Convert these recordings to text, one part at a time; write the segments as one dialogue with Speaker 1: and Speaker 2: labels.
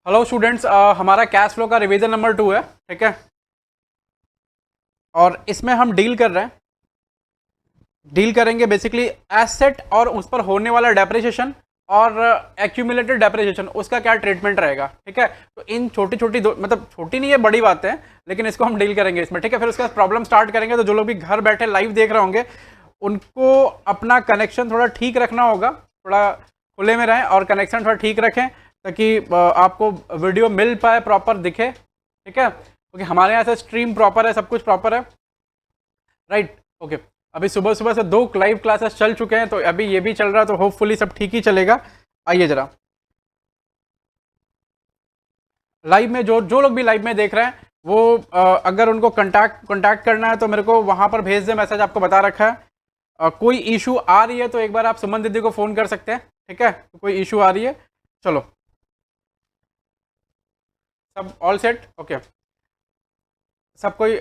Speaker 1: Hello students, हमारा cash flow का revision number 2 है। ठीक है, और इसमें हम डील करेंगे बेसिकली एसेट और उस पर होने वाला डेप्रिसिएशन और एक्यूमुलेटेड डेप्रिसिएशन, उसका क्या ट्रीटमेंट रहेगा। ठीक है, तो इन छोटी छोटी दो, मतलब छोटी नहीं है, बड़ी बातें हैं, लेकिन इसको हम डील करेंगे इसमें। ठीक है, फिर उसका प्रॉब्लम स्टार्ट करेंगे। तो जो लोग भी घर बैठे लाइव देख रहे होंगे उनको अपना कनेक्शन थोड़ा ठीक रखना होगा, थोड़ा खुले में रहें और कनेक्शन थोड़ा ठीक रखें ताकि आपको वीडियो मिल पाए, प्रॉपर दिखे। ठीक है, क्योंकि हमारे यहाँ से स्ट्रीम प्रॉपर है, सब कुछ प्रॉपर है, राइट। ओके, अभी सुबह सुबह से 2 लाइव क्लासेस चल चुके हैं, तो अभी ये भी चल रहा है, तो होपफुली सब ठीक ही चलेगा। आइए जरा लाइव में जो जो लोग भी लाइव में देख रहे हैं वो अगर उनको कांटेक्ट करना है तो मेरे को वहां पर भेज दे, मैसेज आपको बता रखा है। कोई इशू आ रही है तो एक बार आप सुमन दीदी को फोन कर सकते हैं। ठीक है, तो कोई इशू आ रही है, चलो सब ऑल सेट। ओके, सब कोई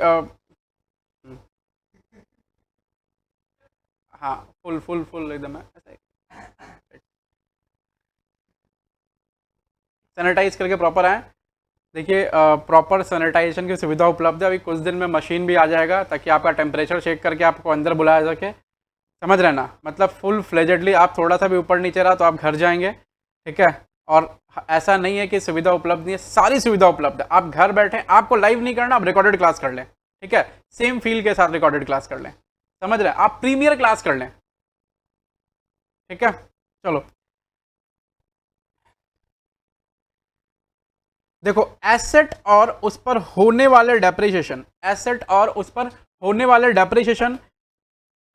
Speaker 1: हाँ, फुल फुल फुल एकदम है ऐसा सैनिटाइज करके प्रॉपर आए। देखिए, प्रॉपर सैनिटाइजेशन की सुविधा उपलब्ध है। अभी कुछ दिन में मशीन भी आ जाएगा ताकि आपका टेम्परेचर चेक करके आपको अंदर बुलाया सके। समझ रहे ना, मतलब फुल फ्लेजेडली आप थोड़ा सा भी ऊपर नीचे रहा तो आप घर जाएंगे। ठीक है, और ऐसा नहीं है कि सुविधा उपलब्ध नहीं है, सारी सुविधा उपलब्ध है। आप घर बैठे, आपको लाइव नहीं करना, आप रिकॉर्डेड क्लास कर लें। ठीक है, सेम फील के साथ रिकॉर्डेड क्लास कर लें। समझ रहे हैं, आप प्रीमियर क्लास कर लें। ठीक है, चलो देखो, एसेट और उस पर होने वाले डेप्रिसिएशन, एसेट और उस पर होने वाले डेप्रिसिएशन,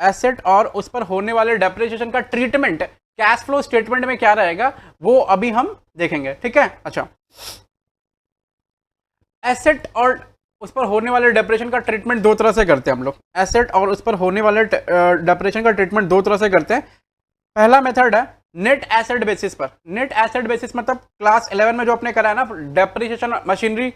Speaker 1: एसेट और उस पर होने वाले डेप्रिसिएशन का ट्रीटमेंट कैश फ्लो स्टेटमेंट में क्या रहेगा वो अभी हम देखेंगे। ठीक है, अच्छा, एसेट और उस पर होने वाले डेप्रिसिएशन का ट्रीटमेंट दो तरह से करते हैं हम लोग। एसेट और उस पर होने वाले डेप्रिसिएशन का ट्रीटमेंट दो तरह से करते हैं। पहला मेथड है नेट एसेट बेसिस पर। नेट एसेट बेसिस मतलब क्लास 11 में जो आपने करा है ना, डेप्रिसिएशन मशीनरी,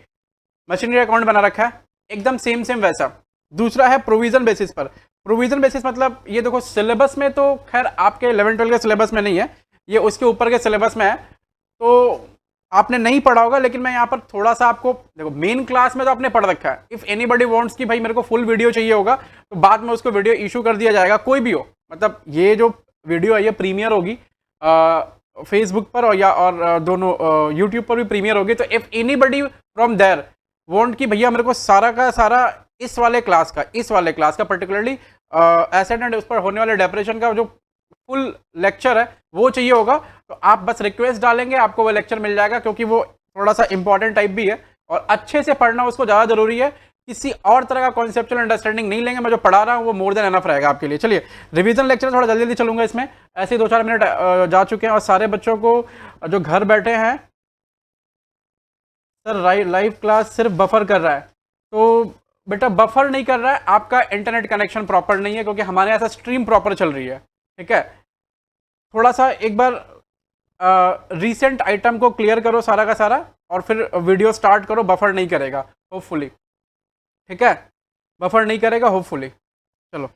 Speaker 1: मशीनरी अकाउंट बना रखा है, एकदम सेम सेम वैसा। दूसरा है प्रोविजन बेसिस पर। प्रोविजन बेसिस मतलब ये देखो, सिलेबस में तो खैर आपके 11-12 के सिलेबस में नहीं है, ये उसके ऊपर के सिलेबस में है, तो आपने नहीं पढ़ा होगा। लेकिन मैं यहाँ पर थोड़ा सा आपको, देखो मेन क्लास में तो आपने पढ़ रखा है। इफ एनीबडी वांट्स कि भाई मेरे को फुल वीडियो चाहिए होगा तो बाद में उसको वीडियो इशू कर दिया जाएगा, कोई भी हो। मतलब ये जो वीडियो है ये प्रीमियर होगी फेसबुक पर, और दोनों यूट्यूब पर भी प्रीमियर होगी। तो if anybody from there want कि भैया मेरे को सारा का सारा इस वाले क्लास का पर्टिकुलरली एसेट एंड उस पर होने वाले डेप्रेशन का जो फुल लेक्चर है वो चाहिए होगा, तो आप बस रिक्वेस्ट डालेंगे, आपको वो लेक्चर मिल जाएगा। क्योंकि वो थोड़ा सा इंपॉर्टेंट टाइप भी है और अच्छे से पढ़ना उसको ज़्यादा जरूरी है। किसी और तरह का कॉन्सेप्चुअल अंडरस्टैंडिंग नहीं लेंगे, मैं जो पढ़ा रहा हूँ वो मोर देन एनफ रहेगा आपके लिए। चलिए रिवीजन लेक्चर थोड़ा जल्दी जल्दी चलूंगा इसमें, ऐसे ही 2-4 मिनट जा चुके हैं। और सारे बच्चों को जो घर बैठे हैं, सर लाइव क्लास सिर्फ बफर कर रहा है, तो बेटा बफर नहीं कर रहा है, आपका इंटरनेट कनेक्शन प्रॉपर नहीं है, क्योंकि हमारे यहाँ से स्ट्रीम प्रॉपर चल रही है। ठीक है, थोड़ा सा एक बार रीसेंट आइटम को क्लियर करो सारा का सारा और फिर वीडियो स्टार्ट करो। बफर नहीं करेगा होपफुली। ठीक है, बफर नहीं करेगा होपफुली। चलो,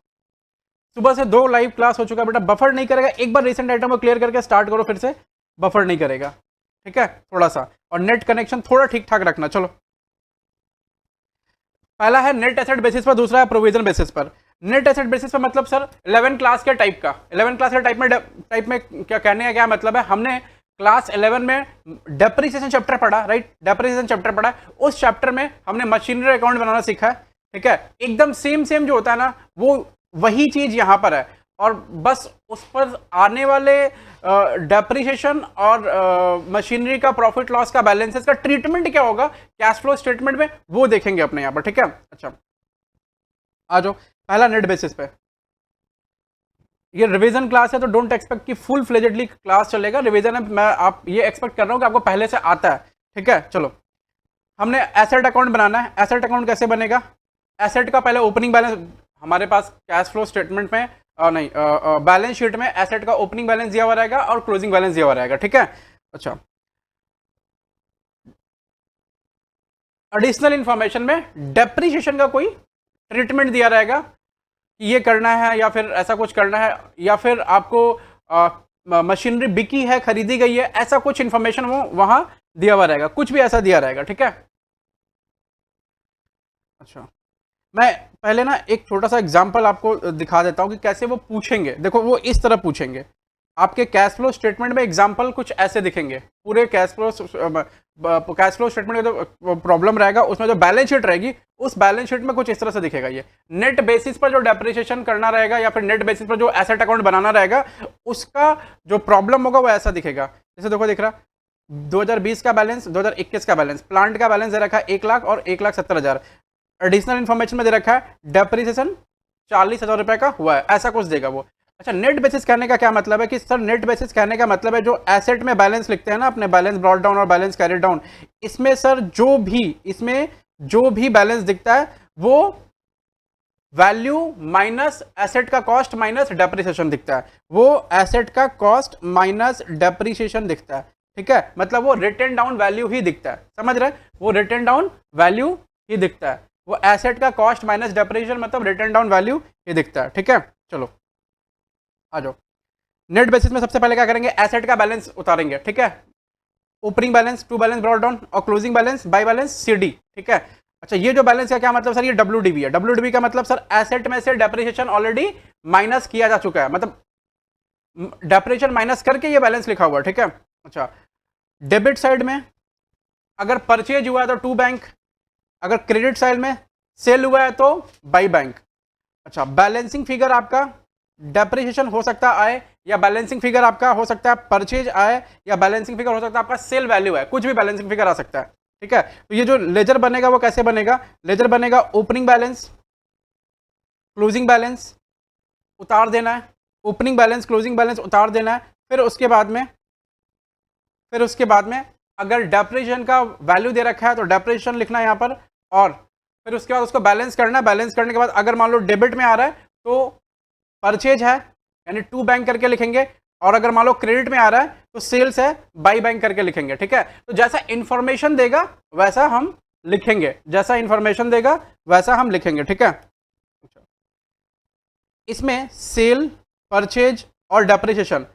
Speaker 1: सुबह से 2 लाइव क्लास हो चुका है बेटा, बफर नहीं करेगा। एक बार रीसेंट आइटम को क्लियर करके स्टार्ट करो फिर से, बफर नहीं करेगा। ठीक है, थोड़ा सा, और नेट कनेक्शन थोड़ा ठीक ठाक रखना। चलो, पहला है नेट एसेट बेसिस पर, दूसरा है प्रोविजन बेसिस पर। नेट एसेट बेसिस पर मतलब सर 11 क्लास के टाइप का, 11 क्लास के टाइप में क्या कहने का क्या मतलब है, हमने क्लास 11 में डेप्रिसिएशन चैप्टर पढ़ा, राइट, डेप्रिसिएशन चैप्टर पढ़ा। उस चैप्टर में हमने मशीनरी अकाउंट बनाना सीखा है। ठीक है, एकदम सेम सेम जो होता है ना, वो वही चीज यहां पर है। और बस उस पर आने वाले डेप्रिसिएशन और मशीनरी का प्रॉफिट लॉस का बैलेंसेस का ट्रीटमेंट क्या होगा कैश फ्लो स्टेटमेंट में, वो देखेंगे अपने यहां पर। ठीक है, अच्छा आ जाओ, पहला नेट बेसिस पे। ये रिवीजन क्लास है तो डोंट एक्सपेक्ट कि फुल फ्लेजेडली क्लास चलेगा, रिवीजन है। मैं आप ये एक्सपेक्ट कर रहा हूं कि आपको पहले से आता है। ठीक है, चलो, हमने एसेट अकाउंट बनाना है। एसेट अकाउंट कैसे बनेगा, एसेट का पहले ओपनिंग बैलेंस हमारे पास कैश फ्लो स्टेटमेंट में नहीं, बैलेंस शीट में एसेट का ओपनिंग बैलेंस दिया हुआ रहेगा और क्लोजिंग बैलेंस दिया हुआ रहेगा। ठीक है, अच्छा, एडिशनल इंफॉर्मेशन में डेप्रिसिएशन का कोई ट्रीटमेंट दिया रहेगा कि ये करना है या फिर ऐसा कुछ करना है, या फिर आपको मशीनरी बिकी है, खरीदी गई है, ऐसा कुछ इंफॉर्मेशन वो वहां दिया हुआ रहेगा, कुछ भी ऐसा दिया रहेगा, ठीक है। अच्छा, मैं पहले ना एक छोटा सा एग्जांपल आपको दिखा देता हूं कि कैसे वो पूछेंगे। देखो वो इस तरह पूछेंगे, आपके कैश फ्लो स्टेटमेंट में एग्जांपल कुछ ऐसे दिखेंगे। पूरे कैश फ्लो स्टेटमेंट का जो प्रॉब्लम रहेगा उसमें जो बैलेंस शीट रहेगी, उस बैलेंस शीट में कुछ इस तरह से दिखेगा। ये नेट बेसिस पर जो डेप्रिसिएशन करना रहेगा या फिर नेट बेसिस पर जो एसेट अकाउंट बनाना रहेगा, उसका जो प्रॉब्लम होगा वो ऐसा दिखेगा। जैसे देखो दिख रहा 2020 का बैलेंस, 2021 का बैलेंस, प्लांट का बैलेंस दे रखा है 1 लाख और 1,70,000। एडिशनल इन्फॉर्मेशन में दे रखा है डेप्रिसिएशन 40,000 रुपए का हुआ है, ऐसा कुछ देगा वो। अच्छा, नेट बेसिस कहने का क्या मतलब है कि सर नेट बेसिस कहने का मतलब है जो एसेट में बैलेंस लिखते हैं ना अपने, बैलेंस ब्रॉट डाउन और बैलेंस कैरी डाउन, इसमें सर इसमें जो भी बैलेंस दिखता है वो वैल्यू माइनस एसेट का कॉस्ट माइनस डेप्रिसिएशन दिखता है, वो एसेट का कॉस्ट माइनस डेप्रिसिएशन दिखता है, ठीक है। मतलब वो रिटन डाउन वैल्यू ही दिखता है, समझ रहे हैं, वो रिटन डाउन वैल्यू ही दिखता है, वो एसेट का कॉस्ट माइनस डेप्रिसिएशन मतलब रिटन डाउन वैल्यू ही दिखता है, ठीक है। चलो आ जाओ, नेट बेसिस में सबसे पहले क्या करेंगे, एसेट का बैलेंस उतारेंगे, ठीक है। Opening balance, to balance brought down और closing balance by balance C D, ठीक है। अच्छा, ये जो बैलेंस का क्या मतलब सर, ये डब्ल्यूडीबी है। डब्ल्यूडीबी का मतलब सर एसेट में से डेप्रिसिएशन ऑलरेडी माइनस किया जा चुका है, मतलब डेप्रिसिएशन माइनस करके ये बैलेंस लिखा हुआ है, ठीक है। अच्छा, डेबिट साइड में अगर परचेज हुआ है तो टू बैंक, अगर क्रेडिट साइड में सेल हुआ है तो बाई बैंक। अच्छा, बैलेंसिंग फिगर आपका डेप्रिसिएशन हो सकता है या बैलेंसिंग फिगर आपका हो सकता है परचेज आए या बैलेंसिंग फिगर हो सकता है आपका सेल वैल्यू है, कुछ भी बैलेंसिंग फिगर आ सकता है, ठीक है। तो ये जो लेजर बनेगा वो कैसे बनेगा, लेजर बनेगा ओपनिंग बैलेंस क्लोजिंग बैलेंस उतार देना है, ओपनिंग बैलेंस क्लोजिंग बैलेंस उतार देना है, फिर उसके बाद में अगर डेप्रिसिएशन का वैल्यू दे रखा है तो डेप्रिसिएशन लिखना है यहाँ पर, और फिर उसके बाद उसको बैलेंस करना है। बैलेंस करने के बाद अगर मान लो डेबिट में आ रहा है तो परचेज है यानी टू बैंक करके लिखेंगे, और अगर मान लो क्रेडिट में आ रहा है तो सेल्स है बाई बैंक करके लिखेंगे, ठीक है। तो जैसा इंफॉर्मेशन देगा वैसा हम लिखेंगे, जैसा इंफॉर्मेशन देगा वैसा हम लिखेंगे, ठीक है। इसमें सेल, परचेज और डेप्रिसिएशन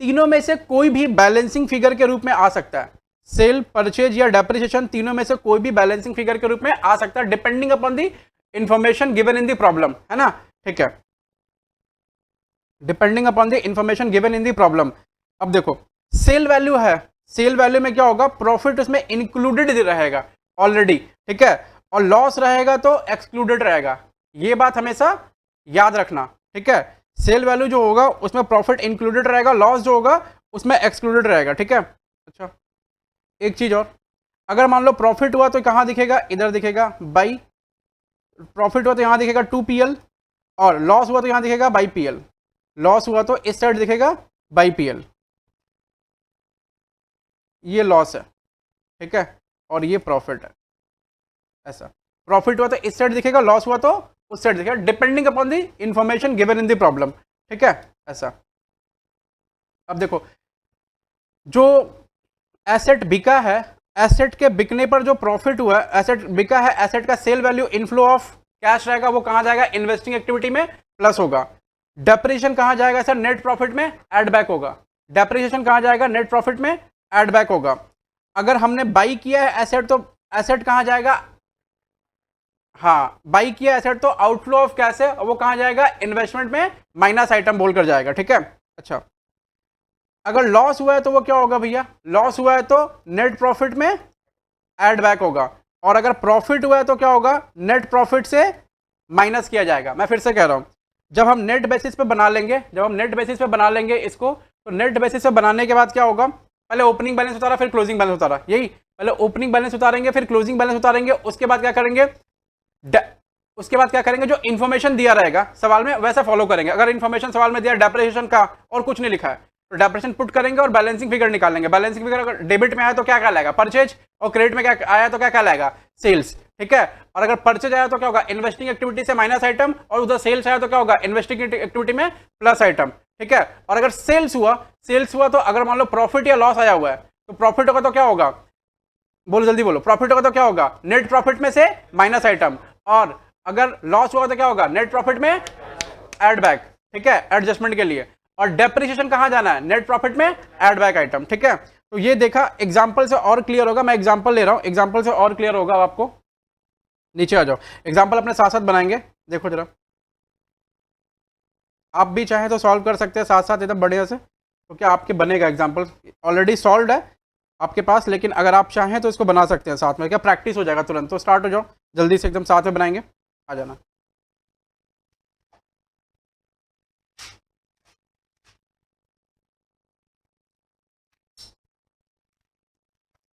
Speaker 1: तीनों में से कोई भी बैलेंसिंग फिगर के रूप में आ सकता है। सेल, परचेज या डेप्रिसिएशन तीनों में से कोई भी बैलेंसिंग फिगर के रूप में आ सकता है, depending upon the information given in the problem, है ना, ठीक है, depending upon the information given in the problem. अब देखो सेल वैल्यू है, सेल वैल्यू में क्या होगा, प्रॉफिट उसमें इंक्लूडेड रहेगा ऑलरेडी, ठीक है, और लॉस रहेगा तो एक्सक्लूडेड रहेगा, ये बात हमेशा याद रखना, ठीक है। सेल वैल्यू जो होगा उसमें प्रॉफिट इंक्लूडेड रहेगा, लॉस जो होगा उसमें एक्सक्लूडेड रहेगा, ठीक है। अच्छा, एक चीज और, अगर मान लो प्रॉफिट हुआ तो कहां दिखेगा, इधर दिखेगा बाई, प्रॉफिट हुआ तो यहां दिखेगा 2PL, और लॉस हुआ तो यहां दिखेगा बाई PL, लॉस हुआ तो इस साइड दिखेगा बाई PL, ये लॉस है, ठीक है, और ये प्रॉफिट है, ऐसा। प्रॉफिट हुआ तो इस साइड दिखेगा, लॉस हुआ तो उस साइड दिखेगा, depending upon the information given in the problem, ठीक है, ऐसा। अब देखो जो एसेट बिका है, एसेट के बिकने पर जो प्रॉफिट हुआ, एसेट बिका है, एसेट का sale value inflow of cash रहेगा, वो कहां जाएगा, इन्वेस्टिंग एक्टिविटी में प्लस होगा। डेप्रिसिएशन कहां जाएगा सर, नेट प्रॉफिट में ऐड बैक होगा। डेप्रिसिएशन कहां जाएगा, नेट प्रॉफिट में ऐड बैक होगा। अगर हमने बाई किया है एसेट तो एसेट कहां जाएगा, हाँ बाई किया एसेट तो आउटफ्लो ऑफ कैश है, वो कहां जाएगा, इन्वेस्टमेंट में माइनस आइटम बोलकर जाएगा, ठीक है। अच्छा, अगर लॉस हुआ है तो वो क्या होगा भैया, लॉस हुआ है तो नेट प्रॉफिट में ऐड बैक होगा, और अगर प्रॉफिट हुआ है तो क्या होगा, नेट प्रॉफिट से माइनस किया जाएगा। मैं फिर से कह रहा हूं, जब हम नेट बेसिस पे बना लेंगे, जब हम नेट बेसिस पे बना लेंगे इसको, तो नेट बेसिस पे बनाने के बाद क्या होगा, पहले ओपनिंग बैलेंस उतारा फिर क्लोजिंग बैलेंस उतारा, यही पहले ओपनिंग बैलेंस उतारेंगे फिर क्लोजिंग बैलेंस उतारेंगे, उसके बाद क्या करेंगे, जो इंफॉर्मेशन दिया रहेगा सवाल में वैसा फॉलो करेंगे। अगर इंफॉर्मेशन सवाल में दिया डेप्रिसिएशन का और कुछ नहीं लिखा है तो डेप्रिसिएशन पुट करेंगे और बैलेंसिंग फिगर निकालेंगे। बैलेंसिंग फिगर अगर डेबिट में आया तो क्या लाएगा, परचेज, और क्रेडिट में क्या आया तो क्या लाएगा, सेल्स, ठीक है। और अगर परचेज आया तो क्या होगा, इन्वेस्टिंग एक्टिविटी से माइनस आइटम, और उधर सेल्स आया तो क्या होगा, इन्वेस्टिंग एक्टिविटी में प्लस आइटम, ठीक है। और अगर सेल्स हुआ तो अगर मान लो प्रॉफिट या लॉस आया हुआ है तो प्रॉफिट होगा तो क्या होगा, बोलो जल्दी बोलो, प्रॉफिट होगा तो क्या होगा, नेट प्रॉफिट में से माइनस आइटम, और अगर लॉस हुआ तो क्या होगा, नेट प्रॉफिट में ऐड बैक, ठीक है, एडजस्टमेंट के लिए। और डेप्रिसिएशन कहां जाना है, नेट प्रॉफिट में ऐड बैक आइटम, ठीक है। तो ये देखा, एग्जाम्पल से और क्लियर होगा, मैं एग्जाम्पल ले रहा हूँ, एग्जाम्पल से और क्लियर होगा आपको। नीचे आ जाओ, एग्जाम्पल अपने साथ साथ बनाएंगे, देखो जरा, आप भी चाहें तो सॉल्व कर सकते हैं साथ साथ एकदम बढ़िया से, तो क्या आपके बनेगा एग्जाम्पल, ऑलरेडी सॉल्व है आपके पास, लेकिन अगर आप चाहें तो इसको बना सकते हैं साथ में, क्या प्रैक्टिस हो जाएगा तुरंत। तो स्टार्ट हो जाओ जल्दी से, एकदम साथ में बनाएंगे, आ जाना।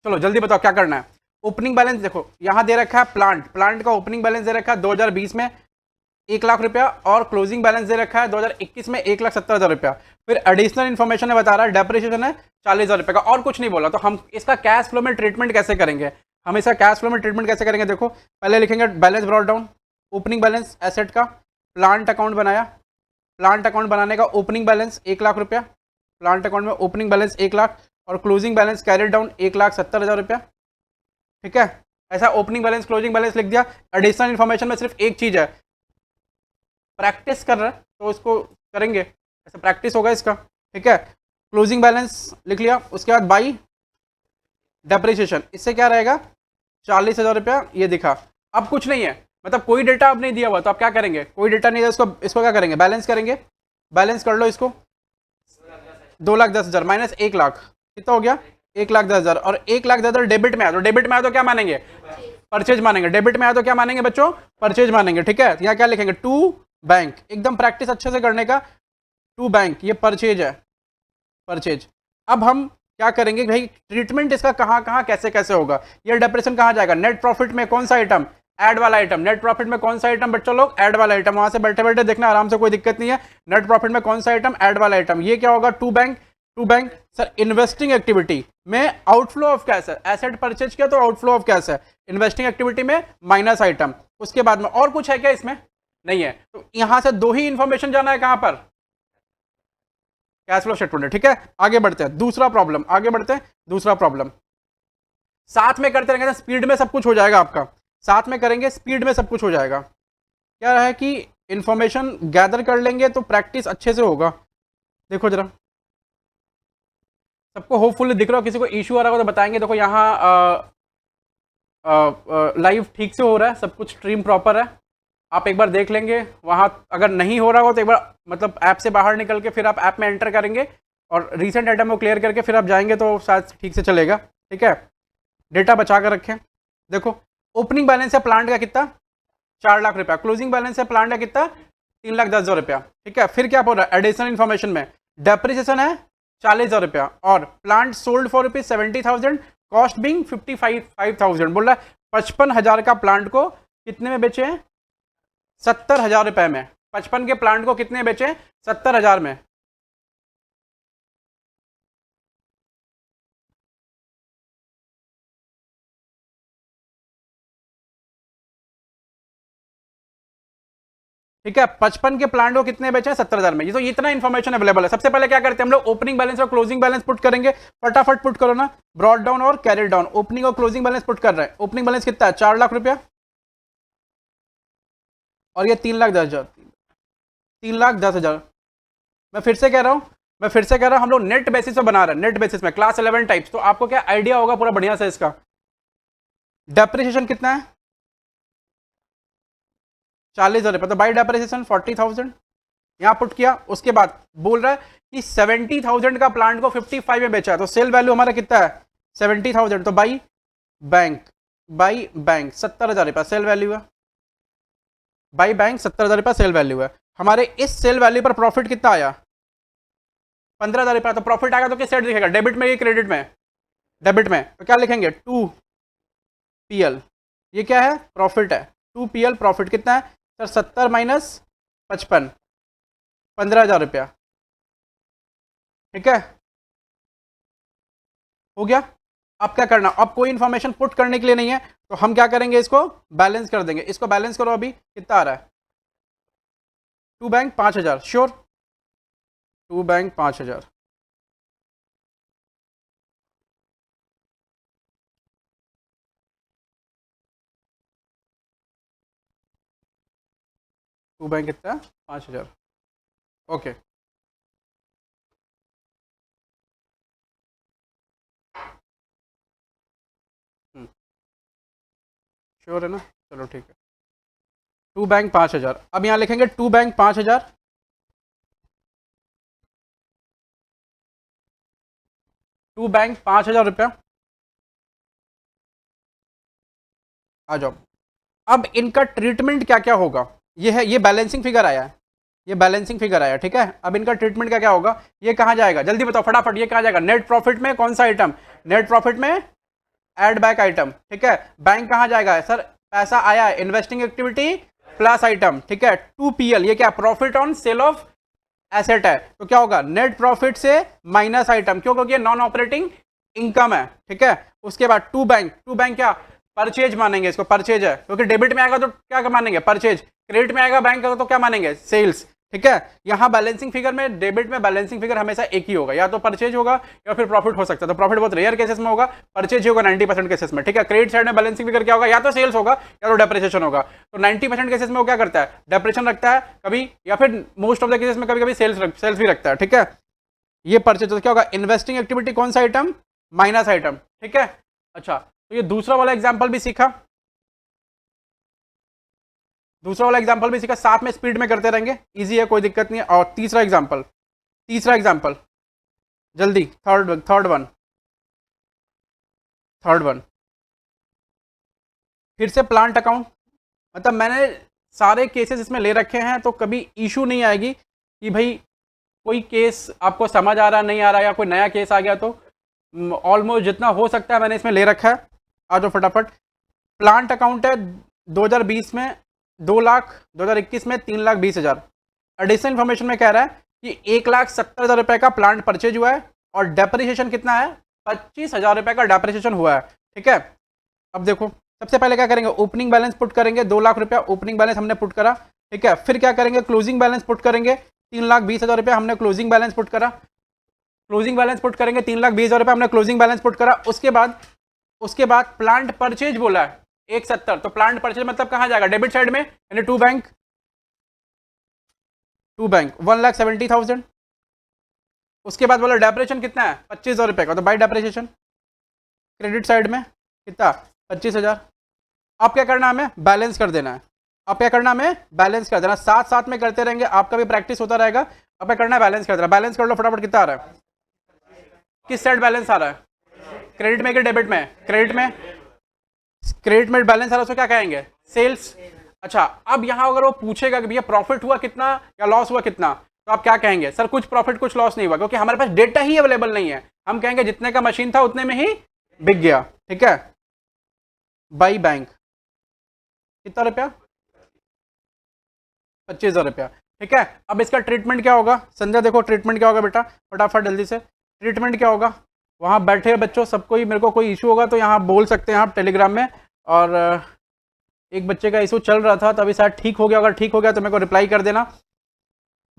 Speaker 1: चलो जल्दी बताओ क्या करना है। ओपनिंग बैलेंस देखो यहां दे रखा है, प्लांट, प्लांट का ओपनिंग बैलेंस दे रखा है 2020 में 1 लाख रुपया, और क्लोजिंग बैलेंस दे रखा है 2021 में 1,70,000 रुपया। फिर एडिशनल इन्फॉर्मेशन में बता रहा है डेप्रिसिएशन है 40,000 रुपये का, और कुछ नहीं बोला। तो हम इसका कैश फ्लो में ट्रीटमेंट कैसे करेंगे, हम इसका कैश फ्लो में ट्रीटमेंट कैसे करेंगे, देखो पहले लिखेंगे balance brought down, opening balance asset का, प्लांट अकाउंट बनाया, प्लांट अकाउंट बनाने का ओपनिंग बैलेंस 1 लाख रुपया, प्लांट अकाउंट में ओपनिंग बैलेंस 1 लाख, और क्लोजिंग बैलेंस कैरिड डाउन 1,70,000 रुपया। ठीक है, ऐसा ओपनिंग बैलेंस क्लोजिंग बैलेंस लिख दिया। एडिशनल इन्फॉर्मेशन में सिर्फ एक चीज है, प्रैक्टिस कर रहे हैं तो इसको करेंगे, ऐसे प्रैक्टिस होगा इसका। ठीक है, क्लोजिंग बैलेंस लिख लिया, उसके बाद बाई डेप्रिसिएशन, इससे क्या रहेगा 40,000 रुपया, ये दिखा। अब कुछ नहीं है, मतलब कोई डेटा अब नहीं दिया हुआ, तो आप क्या करेंगे, कोई डेटा नहीं है, इसको इसको क्या करेंगे, बैलेंस करेंगे। बैलेंस कर लो इसको, 2,10,000 माइनस 1 लाख, कितना हो गया 1,10,000, और 1,10,000 डेबिट में आया, तो डेबिट में आया तो क्या मानेंगे, परचेज मानेंगे। डेबिट में आया तो क्या मानेंगे बच्चों, परचेज मानेंगे। ठीक है, यहाँ क्या लिखेंगे, टू बैंक, एकदम प्रैक्टिस अच्छे से करने का, टू बैंक, ये परचेज है, परचेज। अब हम क्या करेंगे भाई, ट्रीटमेंट इसका कहाँ कहाँ कैसे कैसे होगा, ये डिप्रेशन कहाँ जाएगा, नेट प्रॉफिट में कौन सा आइटम, ऐड वाला आइटम। नेट प्रॉफिट में कौन सा आइटम बच्चों लोग, ऐड वाला आइटम, वहां से बैठे बैठे देखना आराम से, कोई दिक्कत नहीं है। नेट प्रॉफिट में कौन सा आइटम, ऐड वाला आइटम। ये क्या होगा, to bank, to bank sir, investing activity में आउटफ्लो ऑफ कैश है, एसेट परचेज किया तो आउटफ्लो ऑफ कैश है, इन्वेस्टिंग एक्टिविटी में माइनस आइटम। उसके बाद में और कुछ है क्या इसमें, नहीं है। तो यहां से दो ही इंफॉर्मेशन जाना है, कहां पर, कैश फ्लो स्टेटमेंट। ठीक है, आगे बढ़ते हैं, दूसरा प्रॉब्लम, आगे बढ़ते हैं, दूसरा प्रॉब्लम। साथ में करते रहेंगे, स्पीड में सब कुछ हो जाएगा आपका, साथ में करेंगे स्पीड में सब कुछ हो जाएगा। क्या है कि इंफॉर्मेशन गैदर कर लेंगे तो प्रैक्टिस अच्छे से होगा। देखो जरा, सबको होपफुली दिख रहा हो, किसी को इशू आ रहा हो तो बताएंगे। देखो यहाँ लाइव ठीक से हो रहा है, सब कुछ स्ट्रीम प्रॉपर है, आप एक बार देख लेंगे। वहाँ अगर नहीं हो रहा हो तो एक बार मतलब ऐप से बाहर निकल के फिर आप ऐप में एंटर करेंगे और रीसेंट आइटम को क्लियर करके फिर आप जाएंगे तो शायद ठीक से चलेगा। ठीक है, डेटा बचा कर रखें। देखो ओपनिंग बैलेंस है प्लांट का कितना, 4 लाख रुपया, क्लोजिंग बैलेंस है प्लांट का कितना, 3,10,000 रुपया। ठीक है, फिर क्या बोल रहा है, एडिशनल इन्फॉर्मेशन में डेप्रिसिएशन है 40,000 रुपया, और plant sold for ₹70,000, cost being 55,000। बोल रहा है 55,000 का प्लांट को कितने में बेचे हैं, 70,000 रुपए में। 55 के प्लांट को कितने बेचे, 70,000 में। ठीक है, 55 के प्लांट को कितने बेचे हैं, 70,000 में। ये तो इतना इन्फॉर्मेशन अवेलेबल है। सबसे पहले क्या करते हैं हम लोग, ओपनिंग बैलेंस और क्लोजिंग बैलेंस पुट करेंगे। फटाफट पुट करो ना, ब्रॉड डाउन और कैरी डाउन। ओपनिंग और क्लोजिंग बैलेंस पुट कर रहे हैं। ओपनिंग बैलेंस कितना है, 4 लाख रुपया, और ये 3,10,000, 3,10,000। मैं फिर से कह रहा हूं, मैं फिर से कह रहा हूं, हम लोग नेट बेसिस पे बना रहे हैं, नेट बेसिस में, क्लास 11 टाइप्स। तो आपको क्या आइडिया होगा पूरा बढ़िया से इसका। डेप्रिसिएशन कितना है, 40,000 रुपये, तो बाई डेप्रिसिएशन 40,000 यहां पुट किया। उसके बाद बोल रहा है कि 70,000 का प्लांट को 55 में बेचा है, तो सेल वैल्यू हमारा कितना है 70,000, तो बाई बैंक, बाई बैंक 70,000 रुपया सेल वैल्यू है, बाई बैंक 70,000 रुपया सेल वैल्यू है। हमारे इस सेल वैल्यू पर प्रॉफिट कितना आया, 15,000 रुपया। तो प्रॉफिट आएगा तो किस साइड दिखेगा, डेबिट में या क्रेडिट में, डेबिट में। तो क्या लिखेंगे, 2PL, ये क्या है, प्रॉफिट है, 2PL प्रॉफिट कितना है सर, 70 माइनस 55, 15,000 रुपया। ठीक है, हो गया। अब क्या करना, अब कोई इंफॉर्मेशन पुट करने के लिए नहीं है, तो हम क्या करेंगे, इसको बैलेंस कर देंगे। इसको बैलेंस करो, अभी कितना आ रहा है, to bank 5,000, sure, to bank 5,000। To bank कितना, 5,000। ओके, श्योर है ना, चलो ठीक है। टू बैंक 5,000, अब यहाँ लिखेंगे टू बैंक 5,000, टू बैंक 5,000 रुपया। आ जाओ, अब इनका ट्रीटमेंट क्या क्या होगा, ये है, ये बैलेंसिंग फिगर आया है, ये बैलेंसिंग फिगर आया, ठीक है। अब इनका ट्रीटमेंट क्या क्या होगा, ये कहाँ जाएगा, जल्दी बताओ फटाफट, ये कहाँ जाएगा, नेट प्रॉफिट में कौन सा आइटम, नेट प्रॉफिट में एड बैक आइटम, ठीक है। बैंक कहाँ जाएगा सर, पैसा आया है, इन्वेस्टिंग एक्टिविटी प्लस आइटम, ठीक है। 2PL, ये क्या, profit on sale of asset है, तो क्या होगा, नेट प्रॉफिट से माइनस आइटम, क्यों, क्योंकि नॉन ऑपरेटिंग इनकम है, ठीक है। उसके बाद टू बैंक क्या, परचेज मानेंगे इसको, परचेज है, क्योंकि डेबिट में आएगा तो क्या मानेंगे, परचेज, क्रेडिट में आएगा बैंक का तो क्या मानेंगे, सेल्स, ठीक है। यहाँ बैलेंसिंग फिगर में, डेबिट में बैलेंसिंग फिगर हमेशा एक ही होगा, या तो परचेज होगा या फिर प्रॉफिट हो सकता है, तो प्रॉफिट बहुत रेयर केसेस में होगा, परचेज होगा 90% केसेस में, ठीक है। क्रेडिट साइड में बैलेंसिंग फिगर क्या होगा, या तो सेल्स होगा या तो डेप्रिसिएशन होगा, तो 90% केसेस में वो क्या करता है, डेप्रिसिएशन रखता है कभी, या फिर मोस्ट ऑफ द केसेस में कभी कभी सेल्स भी रखता है, ठीक है। ये परचेज, तो क्या होगा, इन्वेस्टिंग एक्टिविटी कौन सा आइटम, माइनस आइटम, ठीक है। अच्छा, तो ये दूसरा वाला एग्जाम्पल भी सीखा, दूसरा वाला एग्जांपल भी सीखा, साथ में स्पीड में करते रहेंगे, इजी है, कोई दिक्कत नहीं है। और तीसरा एग्जांपल जल्दी, थर्ड वन फिर से प्लांट अकाउंट, मतलब मैंने सारे केसेस इसमें ले रखे हैं, तो कभी इशू नहीं आएगी कि भाई कोई केस आपको समझ आ रहा नहीं आ रहा, या कोई नया केस आ गया, तो ऑलमोस्ट जितना हो सकता है मैंने इसमें ले रखा है। आ जाओ फटाफट, प्लांट अकाउंट है 2020 में 2 लाख, 2021 में 3,20,000। एडिशनल इन्फॉर्मेशन में कह रहा है कि 1,70,000 रुपए का प्लांट परचेज हुआ है, और डेप्रिसिएशन कितना है, 25,000 रुपए का डेप्रिसिएशन हुआ है, ठीक है। अब देखो, सबसे पहले क्या करेंगे, ओपनिंग बैलेंस पुट करेंगे, 2 लाख रुपया ओपनिंग बैलेंस हमने पुट करा, ठीक है। फिर क्या करेंगे, क्लोजिंग बैलेंस पुट करेंगे, 3,20,000 रुपया हमने क्लोजिंग बैलेंस पुट करा, क्लोजिंग बैलेंस पुट करेंगे, 3,20,000 रुपया हमने क्लोजिंग बैलेंस पुट करा। उसके बाद प्लांट परचेज बोला है 170, तो प्लांट परचेज मतलब कहां जाएगा, डेबिट साइड में, यानी टू बैंक 1,70,000। उसके बाद बोला डेप्रिसिएशन कितना है, 25,000 रुपए का, तो बाई डेप्रिसिएशन क्रेडिट साइड में कितना, 25,000। अब क्या करना, हमें बैलेंस कर देना है, अब क्या करना, हमें बैलेंस कर देना, साथ साथ में करते रहेंगे, आपका भी प्रैक्टिस होता रहेगा। अब क्या करना है, बैलेंस कर देना, बैलेंस कर लो फटाफट, कितना आ रहा है, किस साइड बैलेंस आ रहा है, क्रेडिट में कि डेबिट में, क्रेडिट में बैलेंस आ रहा है, उसको क्या कहेंगे, सेल्स। अच्छा, अब यहां अगर वो पूछेगा कि भैया प्रॉफिट हुआ कितना या लॉस हुआ कितना, तो आप क्या कहेंगे, सर कुछ प्रॉफिट कुछ लॉस नहीं हुआ, क्योंकि हमारे पास डेटा ही अवेलेबल नहीं है। हम कहेंगे जितने का मशीन था उतने में ही बिक गया, ठीक है। बाई बैंक कितना रुपया, 25,000 रुपया, ठीक है। अब इसका ट्रीटमेंट क्या होगा, संजय देखो ट्रीटमेंट क्या होगा बेटा, फटाफट जल्दी से, ट्रीटमेंट क्या होगा। वहां बैठे बच्चों सबको ही, मेरे को कोई इशू होगा तो यहाँ बोल सकते हैं आप टेलीग्राम में, और एक बच्चे का इशू चल रहा था, तो अभी शायद ठीक हो गया, अगर ठीक हो गया तो मेरे को रिप्लाई कर देना।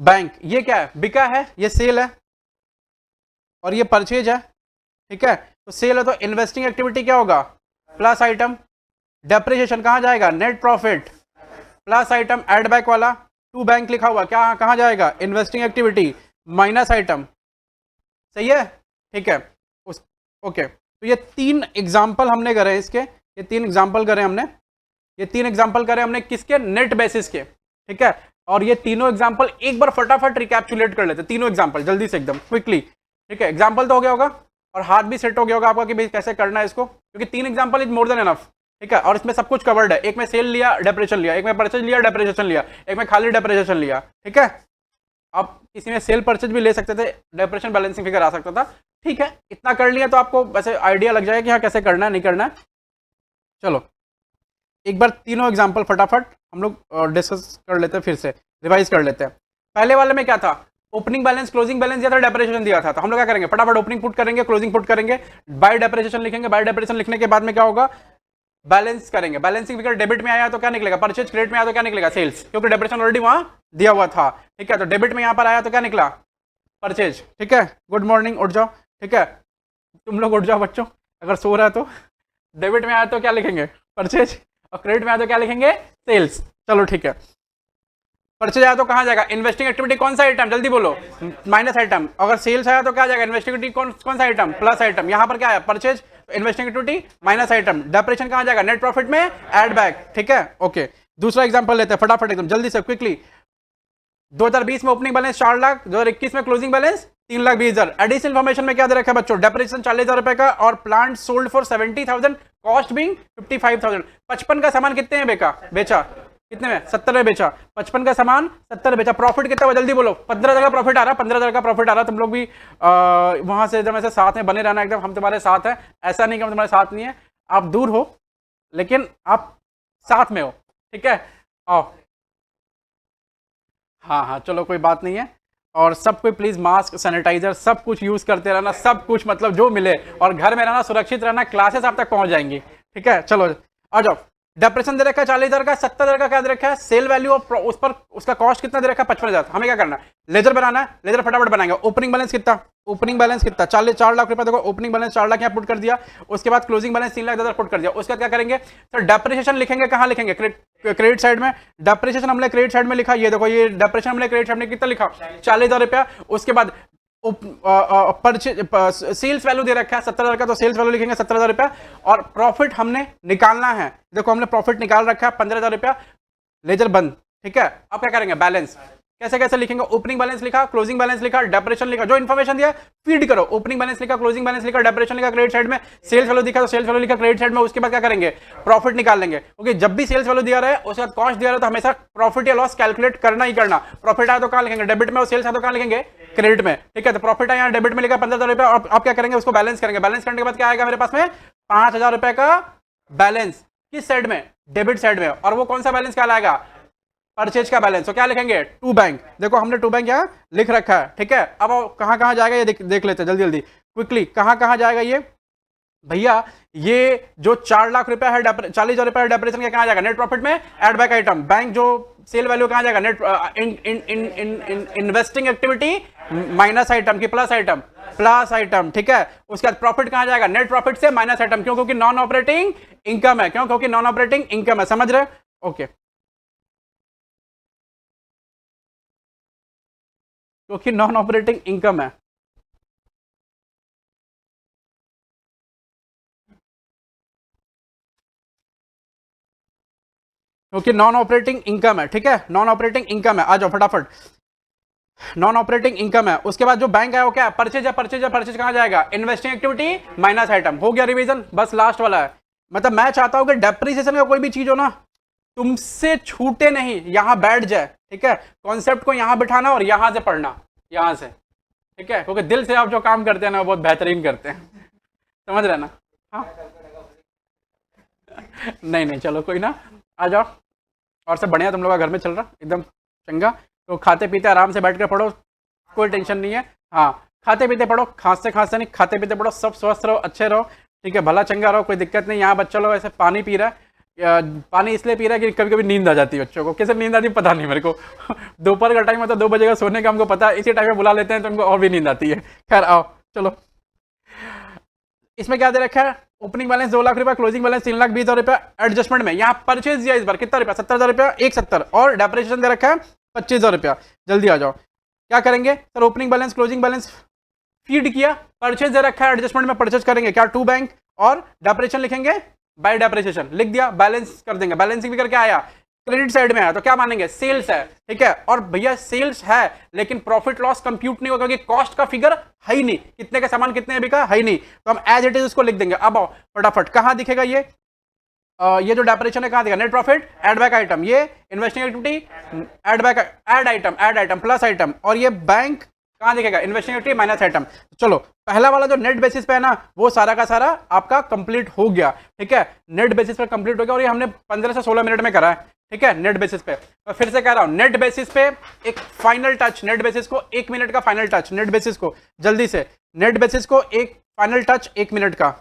Speaker 1: बैंक, ये क्या है, बिका है, ये सेल है, और ये परचेज है, ठीक है। तो सेल है तो इन्वेस्टिंग एक्टिविटी क्या होगा, प्लस आइटम, डेप्रिसिएशन कहाँ जाएगा, net profit plus item, add back वाला, टू बैंक लिखा हुआ क्या कहाँ जाएगा, इन्वेस्टिंग एक्टिविटी माइनस आइटम, सही है, ठीक है। ओके, तो ये 3 एग्जाम्पल हमने करे इसके, ये 3 एग्जाम्पल करे हमने, ये 3 एग्जाम्पल करे हमने किसके, नेट बेसिस के, ठीक है। और ये तीनों एग्जाम्पल एक बार फटाफट रिकैप्चुलेट कर लेते, तीनों एग्जाम्पल जल्दी से एकदम क्विकली, ठीक है। एग्जाम्पल तो हो गया होगा और हाथ भी सेट हो गया होगा आपका कि भाई कैसे करना है इसको, क्योंकि 3 example is more than enough, ठीक है। और इसमें सब कुछ कवर्ड है, एक में सेल लिया डेप्रिसिएशन लिया, एक में परचेज लिया डेप्रिसिएशन लिया, एक में खाली डेप्रिसिएशन लिया, ठीक है। आप किसी में सेल परचेज भी ले सकते थे, डेप्रिसिएशन बैलेंसिंग फिगर आ सकता था, ठीक है। इतना कर लिया तो आपको वैसे आइडिया लग जाएगा कि हाँ कैसे करना है नहीं करना है। चलो एक बार तीनों एग्जाम्पल फटाफट हम लोग डिस्कस कर लेते हैं, फिर से रिवाइज कर लेते हैं। पहले वाले में क्या था, ओपनिंग बैलेंस क्लोजिंग बैलेंस दिया था, डेप्रिसिएशन दिया था, तो हम लोग क्या करेंगे, फटाफट ओपनिंग पुट करेंगे, क्लोजिंग पुट करेंगे, बाय डेप्रिसिएशन लिखेंगे, बाय डेप्रिसिएशन लिखने के बाद में क्या होगा, बैलेंस करेंगे, बैलेंसिंग फिगर डेबिट में आया तो क्या निकलेगा, परचेज, क्रेडिट में आया तो क्या निकलेगा, सेल्स, क्योंकि डेप्रिसिएशन ऑलरेडी वहां दिया हुआ था, ठीक है। तो डेबिट में यहां पर आया तो क्या निकला, परचेज, ठीक है। गुड मॉर्निंग, उठ जाओ, ठीक है, तुम लोग उठ जाओ बच्चों, अगर सो रहा है तो। डेबिट में आया तो क्या लिखेंगे, परचेज, और क्रेडिट में आया तो क्या लिखेंगे, सेल्स, चलो ठीक है। परचेज आया तो कहां जाएगा, इन्वेस्टिंग एक्टिविटी कौन सा आइटम, जल्दी बोलो, माइनस आइटम। अगर सेल्स आया तो क्या जाएगा, इन्वेस्टिंग एक्टिविटी कौन सा आइटम, प्लस आइटम। यहां पर क्या आया, purchase, investing activity minus item, depreciation कहां जाएगा, नेट प्रॉफिट में एड बैक, ठीक है। ओके, दूसरा एग्जांपल लेते हैं फटाफट एकदम जल्दी से क्विकली। 2020 में ओपनिंग बैलेंस 4 लाख, 2021 में क्लोजिंग बैलेंस 3,20,000। एडिशनल इन्फॉर्मेशन में क्या दे रखा है बच्चों, डेप्रिसिएशन 40,000 रुपए का और plant sold for 70,000, cost being 55,000। 55 का सामान कितने में बेचा, कितने में, 70 में बेचा। 55 का सामान 70 बेचा, प्रॉफिट कितना हुआ जल्दी बोलो, 15,000 का प्रॉफिट आ रहा, 15,000 का प्रॉफिट आ रहा। तुम लोग भी वहां से एकदम ऐसे साथ में बने रहना, एकदम हम तुम्हारे साथ हैं, ऐसा नहीं कि हम तुम्हारे साथ नहीं है, आप दूर हो लेकिन आप साथ में हो, ठीक है। आओ, हाँ हाँ चलो कोई बात नहीं है। और सब कोई प्लीज मास्क, सैनिटाइजर सब कुछ यूज करते रहना, सब कुछ मतलब जो मिले, और घर में रहना, सुरक्षित रहना, क्लासेस आप तक पहुंच जाएंगी, ठीक है। चलो आ जाओ। डेप्रेशन दे रखा है 40,000 का, 70,000 का क्या दे रखा है सेल वैल्यू, और उस पर उसका कॉस्ट कितना दे रखा है 55,000। हमें क्या करना है, लेजर बनाना है, लेजर फटाफट बनाएंगे। ओपनिंग बैलेंस कितना, ओपनिंग बैलेंस कितना 4 लाख रुपए, देखो ओपनिंग बैलेंस 4 लाख यहाँ पुट कर दिया, उसके बाद क्लोजिंग बैलेंस 3,10,000 पुट कर दिया। उसके बाद क्या करेंगे सर, डेप्रिसिएशन लिखेंगे, कहाँ लिखेंगे, क्रेडिट साइड में। डेप्रिसिएशन हमने क्रेडिट साइड में लिखा, ये देखो ये डेप्रिसिएशन हमने क्रेडिट साइड में कितना लिखा 40,000 रुपया। उसके बाद सेल्स वैल्यू दे रखा है 70,000 का, तो सेल्स वैल्यू लिखेंगे 70,000 रुपया, और प्रॉफिट हमने निकालना है, देखो हमने प्रॉफिट निकाल रखा है 15,000 रुपया, लेजर बंद, ठीक है। अब क्या करेंगे, बैलेंस कैसे कैसे लिखेंगे, ओपनिंग बैलेंस लिखा, क्लोजिंग बैलेंस लिखा, डेप्रेशन लिखा, जो इन्फॉर्मेशन दिया फीड करो, ओपनिंग बैलेंस लिखा, क्लोजिंग बैलेंस लिखा, डेप्रेशन लिखा क्रेडिट साइड में, सेल्स वैल्यू दिखा तो सेल्स वैल्यू लिखा क्रेडिट साइड में। उसके बाद क्या करेंगे, प्रॉफिट निकाल लेंगे, क्योंकि जब भी सेल्स वैल्यू दिया रहा है उसके बाद कॉस्ट दिया रहा है, तो हमेशा प्रॉफिट या लॉस कैलकुलेट करना ही करना। प्रॉफिट आया तो कहां लिखेंगे, डेबिट में, और सेल्स आया तो कहां लिखेंगे, क्रेडिट में, ठीक है। तो प्रॉफिट आया डेबिट में लिखा 15,000 रुपया, और आप क्या करेंगे, उसको बैलेंस करेंगे। बैलेंस करने के बाद क्या आएगा मेरे पास में 5,000 रुपए का बैलेंस, किस साइड में, डेबिट साइड में। और वो कौन सा बैलेंस क्या लाएगा, परचेज का बैलेंस। तो क्या लिखेंगे, टू बैंक, देखो हमने टू बैंक यहाँ लिख रखा है, ठीक है। अब कहां कहां जाएगा ये देख लेते हैं जल्दी जल्दी क्विकली, कहां कहां जाएगा ये भैया। ये जो 4 लाख रुपया है, 40,000 रुपया है डेप्रेशन का, कहां जाएगा, नेट प्रॉफिट में एड बैक आइटम। बैंक जो सेल वैल्यू कहां जाएगा, net investing activity minus item की प्लस आइटम, ठीक है। उसके बाद प्रॉफिट कहां जाएगा, नेट प्रॉफिट से माइनस आइटम, क्यों, क्योंकि नॉन ऑपरेटिंग इनकम है, क्यों, क्योंकि नॉन ऑपरेटिंग इनकम है, समझ रहे, ओके। क्योंकि नॉन ऑपरेटिंग इनकम है, क्योंकि नॉन ऑपरेटिंग इनकम है, ठीक है, नॉन ऑपरेटिंग इनकम है। आ जाओ फटाफट, नॉन ऑपरेटिंग इनकम है। उसके बाद जो बैंक है वो क्या, परचेज है, परचेज कहां जाएगा, इन्वेस्टिंग एक्टिविटी माइनस आइटम। हो गया रिवीजन, बस लास्ट वाला है। मतलब मैं चाहता हूं कि डेप्रिसिएशन का कोई भी चीज हो ना तुमसे छूटे नहीं, यहां बैठ जाए, ठीक है। कॉन्सेप्ट को यहां बिठाना और यहां से पढ़ना, यहां से, ठीक है, क्योंकि दिल से आप जो काम करते हैं ना वो बहुत बेहतरीन करते हैं, समझ रहे ना। हाँ नहीं नहीं चलो कोई ना, आ जाओ। और सब बढ़िया, तुम लोग का घर में चल रहा एकदम चंगा, तो खाते पीते आराम से बैठ कर पढ़ो, कोई टेंशन नहीं है। हाँ खाते पीते पढ़ो, खांसते नहीं, खाते पीते पढ़ो, सब स्वस्थ रहो, अच्छे रहो, ठीक है, भला चंगा रहो, कोई दिक्कत नहीं। यहाँ बच्चा लोग ऐसे पानी पी रहा है, पानी इसलिए पी रहा है कि कभी कभी नींद आ जाती है बच्चों को, कैसे नींद आती है पता नहीं मेरे को। दोपहर का टाइम होता है, 2 बजे का सोने का, हमको पता है, इसी टाइम में बुला लेते हैं तो उनको और भी नींद आती है। खैर आओ चलो, इसमें क्या दे रखा है, ओपनिंग बैलेंस 2 लाख रुपया, क्लोजिंग बैलेंस 3,20,000 रुपया। एडजस्टमेंट में यहाँ परचेज दिया इस बार कितना रुपया, 70,000 रुपया, 170, और डेप्रिसिएशन दे रखा है 25,000 रुपया। जल्दी आ जाओ, क्या करेंगे sir, opening balance closing balance feed किया, परचेज दे रखा है, एडजस्टमेंट में परचेज करेंगे क्या, टू बैंक, और डेप्रिसिएशन लिखेंगे बाय डेप्रिसिएशन, लिख दिया, बैलेंस कर देंगे। बैलेंसिंग भी करके आया, क्रेडिट साइड में आया तो क्या मानेंगे, सेल्स है, ठीक है। और भैया सेल्स है लेकिन प्रॉफिट लॉस कंप्यूट नहीं होगा, क्योंकि कॉस्ट का फिगर है ही नहीं, कितने का सामान कितने बिका है ही नहीं, तो हम एज इट इज उसको लिख देंगे। अब आओ फटाफट, कहां दिखेगा ये, ये जो डेप्रिसिएशन है कहां दिखेगा, net profit add back item, ये investing activity add back add item plus item, और ये बैंक कहां दिखेगा, इन्वेस्टिंग एक्टिविटी माइनस आइटम। चलो पहला वाला जो नेट बेसिस पे है ना वो सारा का सारा आपका कंप्लीट हो गया, ठीक है, नेट बेसिस पे कंप्लीट हो गया, और ये हमने 15 से 16 मिनट में करा है, ठीक है, नेट बेसिस पे। मैं फिर से कह रहा हूं, नेट बेसिस पे एक फाइनल टच, नेट बेसिस को 1 मिनट का फाइनल टच, नेट बेसिस को जल्दी से, नेट बेसिस को एक फाइनल टच 1 मिनट का,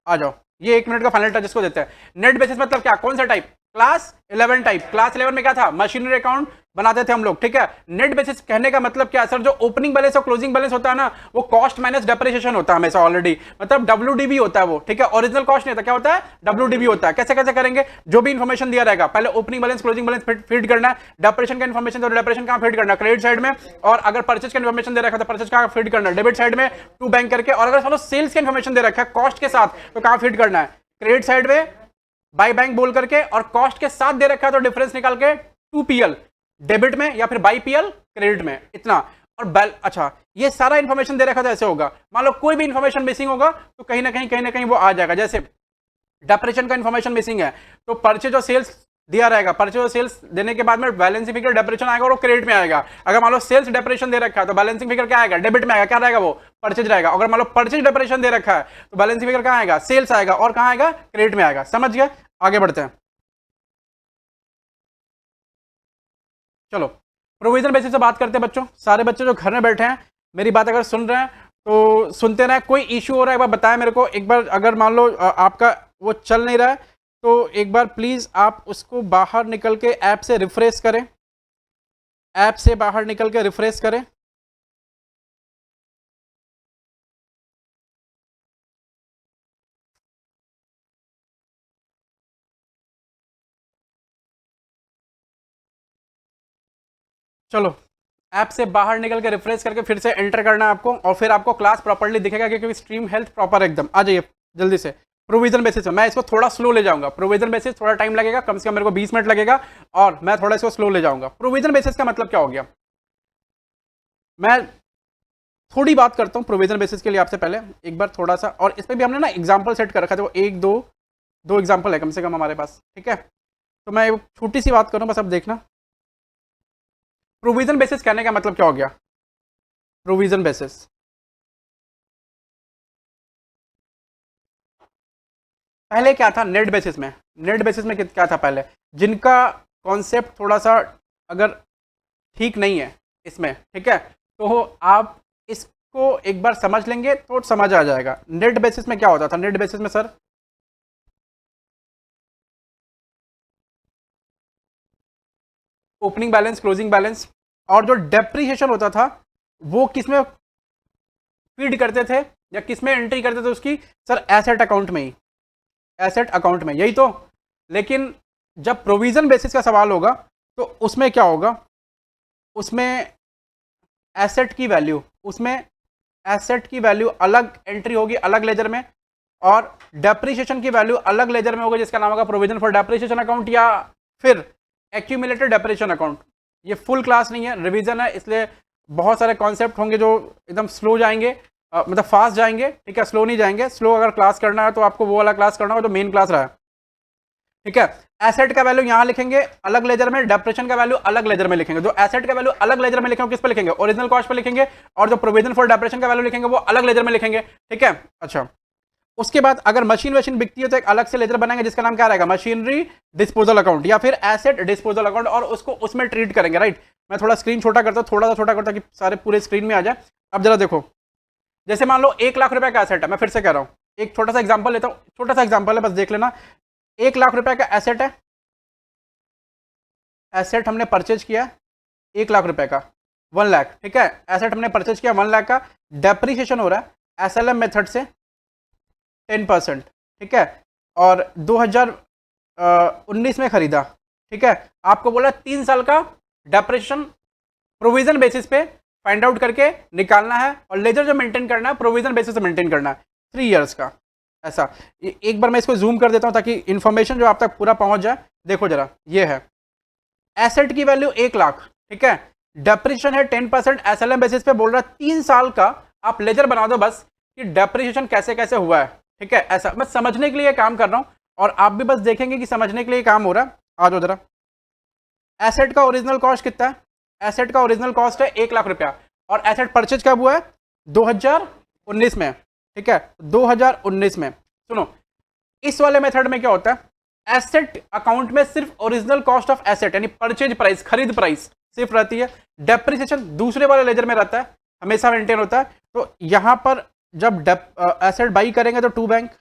Speaker 1: आ जाओ, ये 1 मिनट का फाइनल टच इसको देते हैं। नेट बेसिस मतलब क्या, कौन सा टाइप, क्लास 11 टाइप, क्लास 11 में क्या था, मशीनरी अकाउंट बनाते थे हम लोग, ठीक है। नेट बेसिस कहने का मतलब क्या है सर, जो ओपनिंग बैलेंस और क्लोजिंग बैलेंस होता है ना, वो कॉस्ट माइनस डेप्रिसिएशन होता है हमेशा ऑलरेडी, मतलब डब्ल्यूडीबी होता है वो, ठीक है। ओरिजिनल कॉस्ट नहीं होता, क्या होता है, डब्ल्यूडीबी होता है। कैसे कैसे करेंगे, जो भी इन्फॉर्मेशन दिया रहेगा, पहले opening balance closing balance feed करना है, डेप्रेशन का इन्फॉर्मेशन, तो डेप्रेशन कहां फीड करना है, क्रेडिट साइड में, और अगर परचेज का इन्फॉर्मेशन दे रखा है तो परचेज कहां फीड करना है, डेबिट साइड में टू बैंक करके, और अगर सेल्स का इन्फॉर्मेशन दे रखा है कॉस्ट के साथ तो कहां फीड करना है, क्रेडिट साइड में बाय बैंक बोल करके, और कॉस्ट के साथ दे रखा है तो डिफरेंस निकाल के टू पीएल डेबिट में, या फिर बाई पीएल क्रेडिट में, इतना। और अच्छा, ये सारा इंफॉर्मेशन दे रखा था, ऐसे होगा। मान लो कोई भी इंफॉर्मेशन मिसिंग होगा तो कहीं ना कहीं वो आ जाएगा। जैसे डेप्रेशन का इंफॉर्मेशन मिसिंग है तो परचेज और सेल्स दिया रहेगा, परचेज और सेल्स देने के बाद में बैलेंसिंग फिगर डेप्रेशन आएगा और वो क्रेडिट में आएगा। अगर मान लो सेल्स डेप्रेशन दे रखा है तो बैलेंसिंग फिगर क्या आएगा, डेबिट में आएगा, क्या रहेगा वो, परचेज रहेगा। अगर मान लो परचेज डेप्रेशन दे रखा है तो बैलेंसिंग फिगर कहां आएगा, सेल्स आएगा, और कहां आएगा, क्रेडिट में आएगा। समझ गया, आगे बढ़ते हैं। चलो प्रोविजन बेसिस से बात करते हैं बच्चों। सारे बच्चे जो घर में बैठे हैं मेरी बात अगर सुन रहे हैं तो सुनते रहे, कोई इश्यू हो रहा है एक बार बताएं मेरे को। एक बार अगर मान लो आपका वो चल नहीं रहा है तो एक बार प्लीज आप उसको बाहर निकल के ऐप से रिफ्रेश करें, ऐप से बाहर निकल के रिफ्रेश करें। चलो ऐप से बाहर निकल के रिफ्रेश करके फिर से एंटर करना है आपको, और फिर आपको क्लास प्रॉपर्ली दिखेगा क्योंकि स्ट्रीम हेल्थ प्रॉपर एकदम। आ जाइए जल्दी से। प्रोविजन बेसिस में मैं इसको थोड़ा स्लो ले जाऊंगा, प्रोविजन बेसिस थोड़ा टाइम लगेगा, कम से कम मेरे को 20 मिनट लगेगा, और मैं थोड़ा इसको स्लो ले जाऊंगा। प्रोविजन बेसिस का मतलब क्या हो गया, मैं थोड़ी बात करता हूँ प्रोविजन बेसिस के लिए आपसे पहले एक बार थोड़ा सा, और इस पर भी हमने ना एग्जाम्पल सेट कर रखा था, वो एक दो एग्जाम्पल है कम से कम हमारे पास, ठीक है। तो मैं छोटी सी बात करूँ, बस अब देखना। प्रोविजन बेसिस कहने का मतलब क्या हो गया, प्रोविजन बेसिस पहले क्या था, नेट बेसिस में, नेट बेसिस में क्या था पहले, जिनका कॉन्सेप्ट थोड़ा सा अगर ठीक नहीं है इसमें, ठीक है, तो आप इसको एक बार समझ लेंगे तो समझ आ जाएगा। नेट बेसिस में क्या होता था, नेट बेसिस में sir opening balance closing balance, और जो डेप्रीशिएशन होता था वो किसमें फीड करते थे या किसमें एंट्री करते थे उसकी, सर एसेट अकाउंट में ही, एसेट अकाउंट में, यही तो। लेकिन जब प्रोविजन बेसिस का सवाल होगा तो उसमें क्या होगा, उसमें एसेट की वैल्यू, उसमें एसेट की वैल्यू अलग एंट्री होगी अलग लेजर में, और डेप्रिसिएशन की वैल्यू अलग लेजर में होगा जिसका नाम होगा प्रोविजन फॉर डेप्रिसिएशन अकाउंट, या फिर एक्यूमुलेटेड डेप्रिसिएशन अकाउंट। ये फुल क्लास नहीं है, रिवीजन है, इसलिए बहुत सारे कॉन्सेप्ट होंगे जो एकदम स्लो जाएंगे, मतलब फास्ट जाएंगे, ठीक है, स्लो नहीं जाएंगे। स्लो अगर क्लास करना है तो आपको वो वाला क्लास करना होगा जो मेन क्लास रहा है, ठीक है। एसेट का वैल्यू यहां लिखेंगे अलग लेजर में, डेप्रेशन का वैल्यू अलग लेजर में लिखेंगे। जो एसेट का वैल्यू अलग लेजर में लिखेंगे किस पे लिखेंगे, ओरिजिनल कॉस्ट पे लिखेंगे, और जो प्रोविजन फॉर डेप्रेशन का वैल्यू लिखेंगे वो अलग लेजर में लिखेंगे, ठीक है। अच्छा, उसके बाद अगर मशीन वशीन बिकती है तो एक अलग से लेजर बनाएंगे जिसका नाम क्या रहेगा, मशीनरी डिस्पोजल अकाउंट, या फिर एसेट डिस्पोजल अकाउंट, और उसको उसमें ट्रीट करेंगे, राइट। मैं थोड़ा स्क्रीन छोटा करता हूँ, थोड़ा सा छोटा करता कि सारे पूरे स्क्रीन में आ जाए। अब जरा देखो, जैसे मान लो 1 लाख रुपए का एसेट है, मैं फिर से कह रहा हूँ, एक छोटा सा एग्जांपल लेता हूँ, छोटा सा एग्जांपल है बस देख लेना। 1 लाख रुपए का एसेट है, एसेट हमने परचेज किया 1 लाख रुपए का, 1 लाख, ठीक है। एसेट हमने परचेज किया 1 लाख का, डेप्रीशिएशन हो रहा है एसएलएम मेथड से 10%, ठीक है, और 2019 में खरीदा, ठीक है। आपको बोला 3 साल का डेप्रिसिएशन प्रोविजन बेसिस पे फाइंड आउट करके निकालना है, और लेजर जो मेंटेन करना है प्रोविजन बेसिस से मेंटेन करना है 3 इयर्स का। ऐसा एक बार मैं इसको जूम कर देता हूं ताकि इंफॉर्मेशन जो आप तक पूरा पहुंच जाए। देखो जरा, ये है एसेट की वैल्यू 1 लाख, ठीक है, डेप्रिसिएशन है 10%, एसएलएम बेसिस पे बोल रहा है 3 साल का, आप लेजर बना दो बस कि डेप्रिसिएशन कैसे कैसे हुआ है, ठीक है। ऐसा मैं समझने के लिए काम कर रहा हूं, और आप भी बस देखेंगे कि समझने के लिए काम हो रहा है। आ जाओ जरा, एसेट का ओरिजिनल कॉस्ट कितना है, एसेट का ओरिजिनल कॉस्ट है 1 लाख रुपया, और एसेट परचेज कब हुआ है 2019 में, ठीक है, 2019 में। सुनो, इस वाले मेथड में क्या होता है, एसेट अकाउंट में सिर्फ ओरिजिनल कॉस्ट ऑफ एसेट यानी परचेज प्राइस, खरीद प्राइस सिर्फ रहती है, डेप्रिसिएशन दूसरे वाले लेजर में रहता है, हमेशा मेंटेन होता है। तो यहां पर जब एसेट बाई करेंगे तो टू बैंक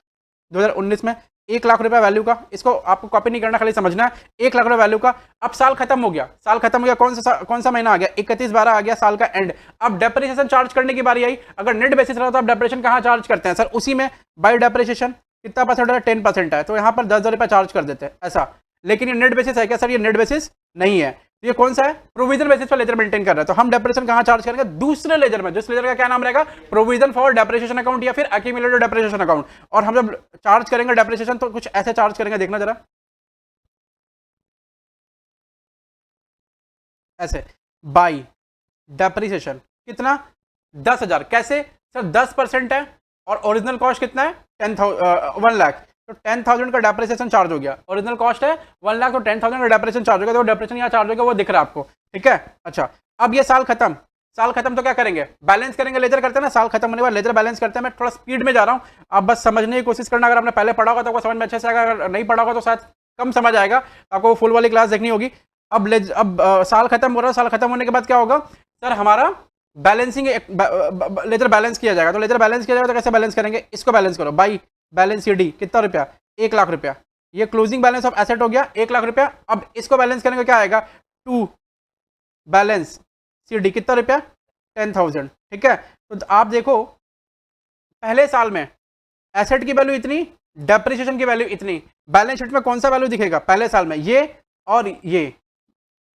Speaker 1: 2019 में, 1 लाख रुपया वैल्यू का, इसको आपको कॉपी नहीं करना, खाली समझना है, 1 लाख रुपया वैल्यू का। अब साल खत्म हो गया, साल खत्म हो गया, कौन सा महीना आ गया, 31/12 आ गया, साल का एंड। अब डेप्रिसिएशन चार्ज करने की बारी आई। अगर नेट बेसिस रहा तो आप डेप्रिसिएशन कहां चार्ज करते हैं सर, उसी में बाय डेप्रिसिएशन। कितना परसेंट है, 10% है, तो यहां पर 10,000 रुपया चार्ज कर देते हैं ऐसा। लेकिन ये नेट बेसिस है क्या सर, ये नेट बेसिस नहीं है। ये कौन सा है, प्रोविजन बेसिस पर लेजर मेंटेन कर रहा है। तो हम डेप्रिसिएशन कहां चार्ज करेंगे, दूसरे लेजर में। जिस लेजर का क्या नाम रहेगा, प्रोविजन फॉर डेप्रिसिएशन अकाउंट या फिर एक्यूमुलेटेड डेप्रिसिएशन अकाउंट। और हम जब चार्ज करेंगे डेप्रिसिएशन तो कुछ ऐसे चार्ज करेंगे, देखना जरा ऐसे, बाई डेप्रिसिएशन कितना, 10,000। कैसे सर, 10% है और ओरिजिनल कॉस्ट कितना है, 1 लाख, तो 10,000 का डेप्रिसिएशन चार्ज हो गया। ओरिजिनल कॉस्ट है 1 लाख, तो 10,000 का डेप्रिसिएशन चार्ज हो गया। तो डेप्रिसिएशन यहाँ चार्ज हो गया, वो दिख रहा है आपको, ठीक है। अच्छा, अब ये साल खत्म, साल खत्म तो क्या करेंगे, बैलेंस करेंगे, लेजर करते हैं ना, साल खत्म होने के बाद लेजर बैलेंस करते हैं। मैं थोड़ा स्पीड में जा रहा हूँ, आप बस समझने की कोशिश करना। अगर आपने पहले पढ़ा होगा तो आपको समझ में अच्छे से आएगा, अगर नहीं पढ़ा होगा तो शायद कम समझ आएगा, आपको फुल वाली क्लास देखनी होगी। अब साल खत्म हो रहा है, साल खत्म होने के बाद क्या होगा सर, हमारा बैलेंसिंग, लेजर बैलेंस किया जाएगा। तो लेजर बैलेंस किया जाएगा तो कैसे बैलेंस करेंगे, इसको बैलेंस करो, बाई बैलेंस डी, कितना रुपया, 1 लाख रुपया। ये क्लोजिंग बैलेंस ऑफ एसेट हो गया 1 लाख रुपया। अब इसको बैलेंस करेंगे, क्या आएगा, टू बैलेंस डी, कितना रुपया, 10,000, ठीक है। तो आप देखो पहले साल में एसेट की वैल्यू इतनी, डेप्रिसिएशन की वैल्यू इतनी। बैलेंस शीट में कौन सा वैल्यू दिखेगा पहले साल में, ये और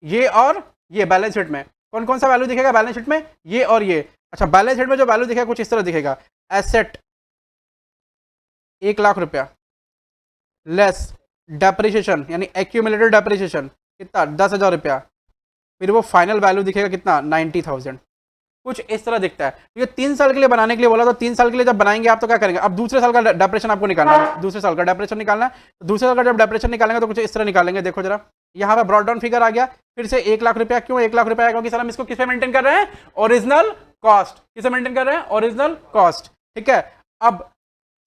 Speaker 1: ये और ये। बैलेंस शीट में कौन कौन सा वैल्यू दिखेगा, बैलेंस शीट में ये और ये। अच्छा, बैलेंस शीट में जो वैल्यू दिखेगा कुछ इस तरह दिखेगा, एसेट 1 लाख रुपया लेस डेप्रिसिएशन यानी एक्यूमुलेटेड डेप्रिसिएशन कितना, 10,000 रुपया। फिर वो फाइनल वैल्यू दिखेगा कितना, 90,000, कुछ इस तरह दिखता है। तो ये 3 साल के लिए बनाने के लिए बोला, तो 3 साल के लिए जब बनाएंगे आप तो क्या करेंगे, अब दूसरे साल का डेप्रिसिएशन आपको निकालना है, दूसरे साल का डेप्रिसिएशन निकालना है। तो दूसरे साल का जब डेप्रिसिएशन निकालेंगे तो कुछ इस तरह निकालेंगे, देखो जरा, यहाँ पर ब्रॉड डाउन फिगर आ गया फिर से 1 लाख रुपया। क्यों 1 लाख रुपया, क्योंकि सर हम इसको किस पे मेंटेन कर रहे हैं, ओरिजिनल कॉस्ट। किसे मेंटेन कर रहे हैं, ओरिजिनल कॉस्ट, ठीक है। अब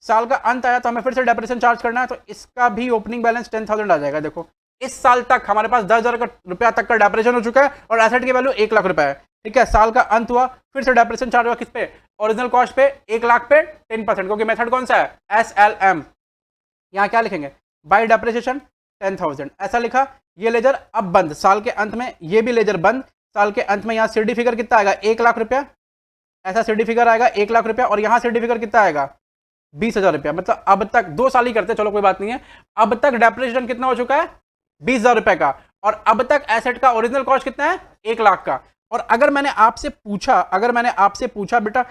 Speaker 1: साल का अंत आया तो हमें फिर से डेप्रिसिएशन चार्ज करना है, तो इसका भी ओपनिंग बैलेंस 10,000 आ जाएगा। देखो इस साल तक हमारे पास 10,000 रुपया तक का डेप्रिसिएशन हो चुका है और एसेट की वैल्यू 1 लाख रुपया है, ठीक है। साल का अंत हुआ, फिर से डेप्रिसिएशन चार्ज हुआ किस पे, ओरिजिनल कॉस्ट पे, 1 लाख पे 10%, क्योंकि मेथड कौन सा है, SLM। यहाँ क्या लिखेंगे, बाय डेप्रिसिएशन 10,000 ऐसा लिखा। ये लेजर अब बंद, साल के अंत में ये भी लेजर बंद। साल के अंत में यहाँ सीडी फिगर कितना आएगा, 1 लाख रुपया, ऐसा सीडी फिगर आएगा 1 लाख रुपया। और यहाँ सीडी फिगर कितना आएगा, 20,000 रुपया। मतलब अब तक 2 साल ही करते, चलो कोई बात नहीं है। अब तक डेप्रिसिएशन कितना हो चुका है, 20,000 रुपए का। और अब तक एसेट का ओरिजिनल कॉस्ट कितना है, 1 लाख का। और अगर मैंने आपसे पूछा बेटा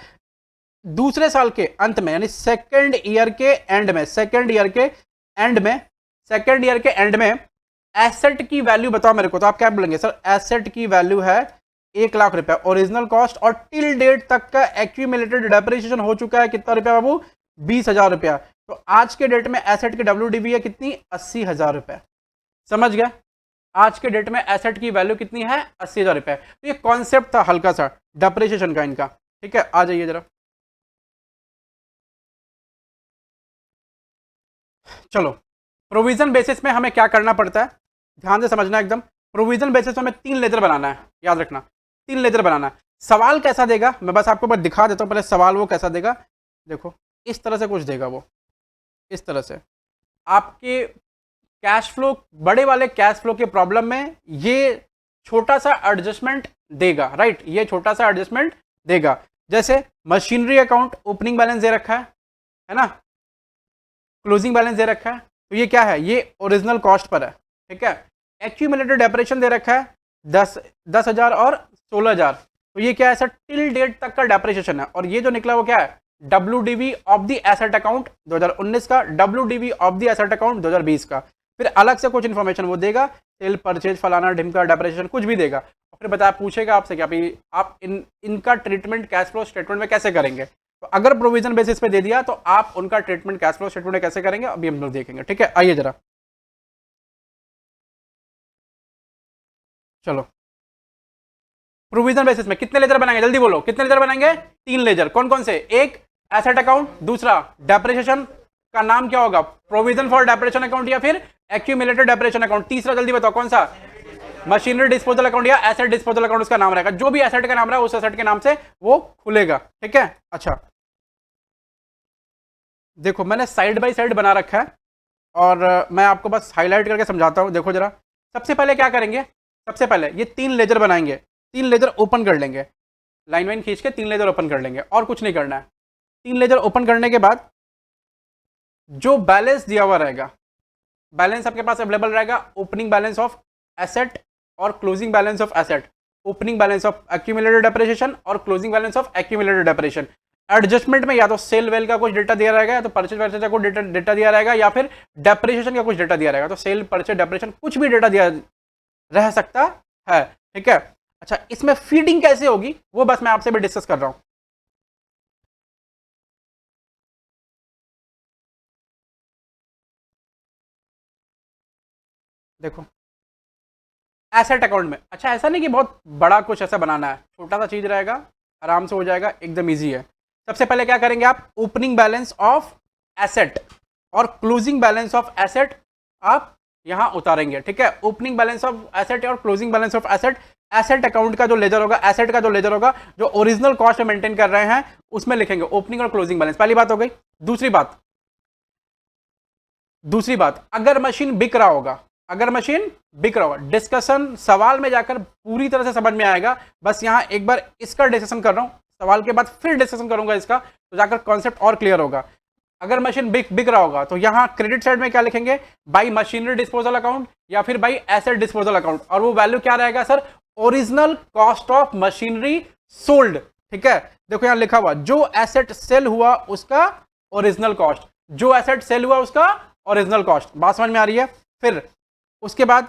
Speaker 1: दूसरे साल के अंत में यानी सेकेंड ईयर के एंड में एसेट की वैल्यू बताओ मेरे को, तो आप क्या बोलेंगे सर, एसेट की वैल्यू है 1 लाख रुपया, ओरिजिनल कॉस्ट और टिल डेट तक का एक्यूमुलेटेड डेप्रिसिएशन हो चुका है कितना रुपया बाबू, 20,000 रुपया। तो आज के डेट में एसेट की WDV है कितनी, 80,000 रुपया। समझ गया, आज के डेट में एसेट की वैल्यू कितनी है, 80,000 रुपए। तो ये कॉन्सेप्ट था हल्का सा डेप्रिसिएशन का इनका, ठीक है। आ जाइए जरा, चलो प्रोविजन बेसिस में हमें क्या करना पड़ता है, ध्यान से समझना एकदम। प्रोविजन बेसिस में हमें 3 लेजर बनाना है, याद रखना 3 लेजर बनाना है। सवाल कैसा देगा मैं बस आपको बस दिखा देता हूँ, पहले सवाल वो कैसा देगा, देखो इस तरह से कुछ देगा वो, इस तरह से आपके कैश फ्लो, बड़े वाले कैश फ्लो के प्रॉब्लम में ये छोटा सा एडजस्टमेंट देगा, राइट, ये छोटा सा एडजस्टमेंट देगा। जैसे मशीनरी अकाउंट ओपनिंग बैलेंस दे रखा है ना, क्लोजिंग बैलेंस दे रखा है, तो ये क्या है, ये ओरिजिनल कॉस्ट पर है, ठीक है। एक्यूमुलेटेड डेप्रिसिएशन दे रखा है 10,000 और 16,000, तो ये क्या है सर, टिल डेट तक का डेप्रिसिएशन है। और ये जो निकला वो क्या है, WDV of the asset account 2019 का, WDV of the asset account 2020 का। फिर अलग से कुछ इन्फॉर्मेशन वो देगा, सेल परचेज फलाना ढिमका डेप्रिसिएशन कुछ भी देगा। और फिर बता पूछेगा आपसे कि आप इनका ट्रीटमेंट कैश फ्लो स्टेटमेंट में कैसे करेंगे। तो अगर प्रोविजन बेसिस पे दे दिया तो आप उनका ट्रीटमेंट कैश फ्लो स्टेटमेंट में कैसे करेंगे अभी हम लोग देखेंगे, ठीक है। आइए जरा, चलो प्रोविजन बेसिस में कितने लेजर बनाएंगे, जल्दी बोलो कितने लेजर बनाएंगे, 3 लेजर। कौन कौन से, एक एसेट अकाउंट, दूसरा डेप्रिसिएशन का नाम क्या होगा, प्रोविजन फॉर डेप्रिसिएशन अकाउंट या फिर एक्यूमुलेटेड डेप्रिसिएशन अकाउंट, तीसरा जल्दी बताओ कौन सा, मशीनरी डिस्पोजल अकाउंट या एसेट डिस्पोजल अकाउंट उसका नाम रहेगा। जो भी एसेट का नाम रहा उस एसेट के नाम से वो खुलेगा, ठीक है। अच्छा देखो मैंने साइड बाय साइड बना रखा है, और मैं आपको बस हाईलाइट करके समझाता हूँ। देखो जरा, सबसे पहले क्या करेंगे, सबसे पहले ये 3 लेजर बनाएंगे, 3 लेजर ओपन कर लेंगे, लाइन वाइन खींच के 3 लेजर ओपन कर लेंगे, और कुछ नहीं करना है। 3 लेजर ओपन करने के बाद जो बैलेंस दिया हुआ रहेगा, बैलेंस आपके पास अवेलेबल रहेगा, ओपनिंग बैलेंस ऑफ एसेट और closing balance of asset, opening balance of accumulated depreciation और closing balance of accumulated depreciation. Adjustment में या तो सेल वेल का कुछ डेटा दिया रहेगा, या तो परचेज वर्चेज का कुछ डेटा दिया रहेगा, या फिर डेप्रिसिएशन का कुछ डेटा दिया रहेगा। तो सेल, परचेज, डेप्रिसिएशन कुछ भी डेटा दिया रह सकता है, ठीक है। अच्छा, इसमें फीडिंग कैसे होगी वो बस मैं आपसे भी डिस्कस कर रहा हूं। देखो, एसेट अकाउंट में, अच्छा ऐसा नहीं कि बहुत बड़ा कुछ ऐसा बनाना है, छोटा सा चीज रहेगा, आराम से हो जाएगा, एकदम इजी है। सबसे पहले क्या करेंगे आप, ओपनिंग बैलेंस ऑफ एसेट और क्लोजिंग बैलेंस ऑफ एसेट आप यहां उतारेंगे, ठीक है। ओपनिंग बैलेंस ऑफ एसेट और closing balance of asset, asset account का जो लेजर होगा, एसेट का जो लेजर होगा, जो ओरिजिनल कॉस्ट मेंटेन कर रहे हैं उसमें लिखेंगे ओपनिंग और क्लोजिंग बैलेंस। पहली बात हो गई। दूसरी बात, अगर मशीन बिक रहा होगा, अगर मशीन बिक रहा होगा, डिस्कशन सवाल में जाकर पूरी तरह से समझ में आएगा। बस यहां एक बार इसका डिस्कशन कर रहा हूं, सवाल के बाद फिर डिस्कशन करूंगा इसका, तो जाकर कॉन्सेप्ट और क्लियर होगा। अगर मशीन बिक रहा होगा तो यहां क्रेडिट साइड में क्या लिखेंगे, बाई मशीनरी डिस्पोजल अकाउंट या फिर बाई एसेट डिस्पोजल अकाउंट, और वो वैल्यू क्या रहेगा sir, original cost of machinery sold, ठीक है। देखो यहां लिखा हुआ, जो एसेट सेल हुआ उसका ओरिजिनल कॉस्ट, जो एसेट सेल हुआ उसका ओरिजिनल कॉस्ट। बात समझ में आ रही है। फिर उसके बाद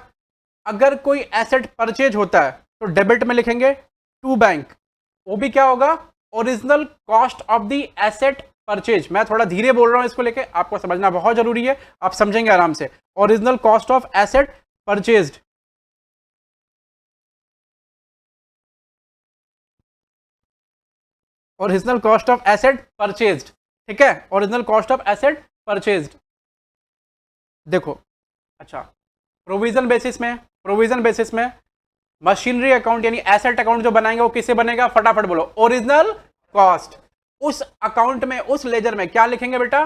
Speaker 1: अगर कोई एसेट परचेज होता है तो डेबिट में लिखेंगे टू बैंक, वो भी क्या होगा, original cost of the asset purchase. मैं थोड़ा धीरे बोल रहा हूं इसको लेके, आपको समझना बहुत जरूरी है, आप समझेंगे आराम से। Original cost of asset purchased, original cost of asset purchased, ठीक है, original cost of asset purchased. देखो, अच्छा, प्रोविजन बेसिस में मशीनरी अकाउंट यानी एसेट अकाउंट जो बनाएंगे वो किससे बनेगा, फटाफट बोलो, ओरिजिनल कॉस्ट। उस अकाउंट में, उस लेजर में क्या लिखेंगे बेटा,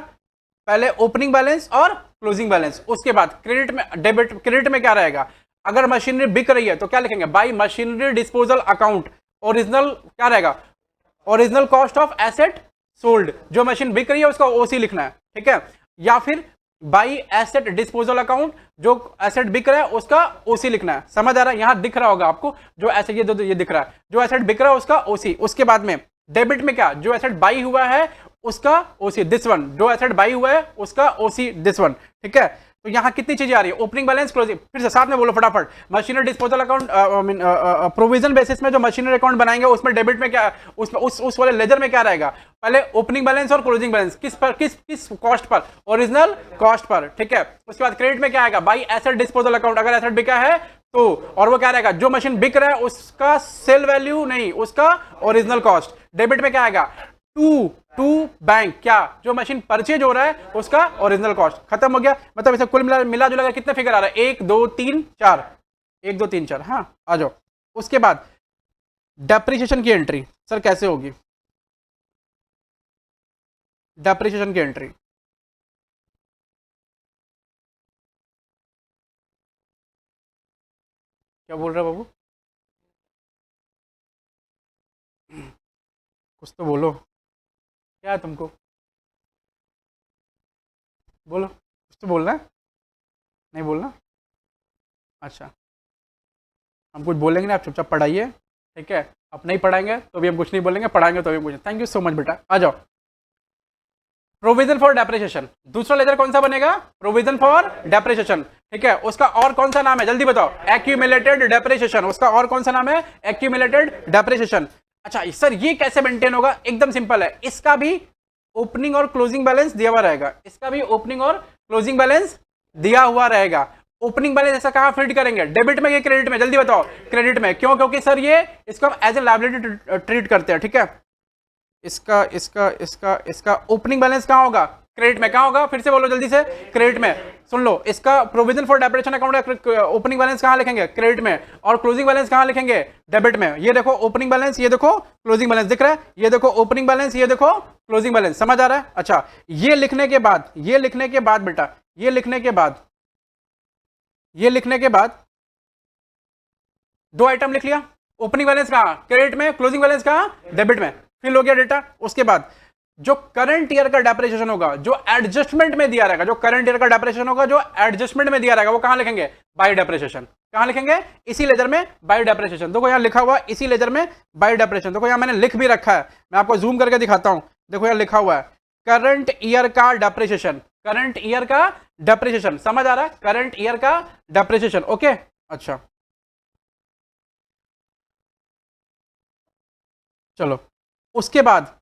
Speaker 1: पहले ओपनिंग बैलेंस और क्लोजिंग बैलेंस, उसके बाद क्रेडिट में, डेबिट, क्रेडिट में क्या रहेगा, अगर मशीनरी बिक रही है तो क्या लिखेंगे, by machinery disposal account, original क्या रहेगा, original cost of asset sold, जो मशीन बिक रही है उसका ओसी लिखना है, ठीक है। या फिर बाई एसेट डिस्पोजल अकाउंट, जो एसेट बिक रहा है उसका ओसी लिखना है। समझ आ रहा है, यहां दिख रहा होगा आपको, जो एसेट ये दिख रहा है, जो एसेट बिक रहा है उसका ओसी। उसके बाद में डेबिट में क्या, जो एसेट बाई हुआ है उसका ओसी, दिस वन, जो एसेट बाई हुआ है उसका ओसी, दिस वन, ठीक है। तो यहां कितनी चीजें आ रही है, ओपनिंग बैलेंस, क्लोजिंग, फिर से साथ में बोलो फटाफट, machinery disposal account, provision basis में जो मशीनरी अकाउंट बनाएंगे उसमें डेबिट में क्या, उसमें उस वाले लेजर में क्या रहेगा, पहले ओपनिंग बैलेंस और क्लोजिंग बैलेंस, किस cost per, original cost per, ठीक है। उसके बाद क्रेडिट में क्या आएगा, बाई एसेट डिस्पोजल अकाउंट, अगर एसेट बिका है तो, और वो क्या रहेगा, जो मशीन बिक रहा है उसका सेल वैल्यू नहीं, उसका ओरिजिनल कॉस्ट। डेबिट में क्या आएगा, टू बैंक, क्या, जो मशीन परचेज हो रहा है उसका ओरिजिनल कॉस्ट। खत्म हो गया। मतलब इसे कुल मिला जुला कितने फिगर आ रहा है, 1 2 3 4, 1 2 3 4, हाँ आ जाओ। उसके बाद डेप्रिसिएशन की एंट्री सर कैसे होगी, डेप्रिसिएशन की एंट्री, क्या बोल रहे हो बाबू, कुछ तो बोलो, क्या है तुमको, बोलो, कुछ तो बोलना है, नहीं बोलना, अच्छा, हम कुछ बोलेंगे ना, आप चुपचाप पढ़ाइए, ठीक है। आप नहीं पढ़ाएंगे तो भी हम कुछ नहीं बोलेंगे, पढ़ाएंगे तो भी कुछ। थैंक यू सो मच बेटा, आ जाओ। प्रोविजन फॉर डेप्रिसिएशन, दूसरा लेजर कौन सा बनेगा, प्रोविजन फॉर डेप्रिसिएशन, ठीक है। उसका और कौन सा नाम है, जल्दी बताओ, एक्यूमुलेटेड डेप्रिसिएशन, उसका और कौन सा नाम है, एक्यूमुलेटेड डेप्रिसिएशन। अच्छा सर ये कैसे मेंटेन होगा, एकदम सिंपल है, इसका भी ओपनिंग और क्लोजिंग बैलेंस दिया हुआ रहेगा, इसका भी ओपनिंग और क्लोजिंग बैलेंस दिया हुआ रहेगा। ओपनिंग बैलेंस ऐसा कहां फीड करेंगे, डेबिट में या क्रेडिट में, जल्दी बताओ, क्रेडिट में, क्यों, क्योंकि सर ये इसको हम एज ए लायबिलिटी ट्रीट करते हैं, ठीक है। इसका इसका इसका इसका ओपनिंग बैलेंस कहां होगा, क्रेडिट में। कहाँ होगा, फिर से बोलो जल्दी से, क्रेडिट में। सुन लो, इसका provision for depreciation account opening balance कहाँ लिखेंगे, क्रेडिट में, और क्लोजिंग बैलेंस कहाँ लिखेंगे, डेबिट में। ये देखो ओपनिंग बैलेंस, ये देखो क्लोजिंग बैलेंस, दिख रहा है, ये देखो ओपनिंग बैलेंस, ये देखो क्लोजिंग बैलेंस, समझ आ रहा है। अच्छा, ये लिखने के बाद, ये लिखने के बाद बेटा, ये लिखने के बाद, ये लिखने के बाद दो आइटम लिख लिया, ओपनिंग बैलेंस कहाँ, क्रेडिट में, क्लोजिंग बैलेंस कहाँ, डेबिट में, फिल हो गया डेटा। उसके बाद जो करंट ईयर का डेप्रिसिएशन होगा, जो एडजस्टमेंट में दिया रहेगा, जो करंट ईयर का डेप्रिसिएशन होगा, जो एडजस्टमेंट में दिया रहेगा, वो कहां लिखेंगे, बाय डेप्रिसिएशन। कहां लिखेंगे, इसी लेजर में, बाय डेप्रिसिएशन। देखो यहां लिखा हुआ इसी लेजर में बाय डेप्रिसिएशन। देखो यहां मैंने लिख भी रखा है, मैं आपको जूम करके दिखाता हूं। देखो यहां लिखा हुआ है करंट ईयर का डेप्रिसिएशन, करंट ईयर का डेप्रिसिएशन, समझ आ रहा है, करंट ईयर का डेप्रिसिएशन। ओके, अच्छा चलो, उसके बाद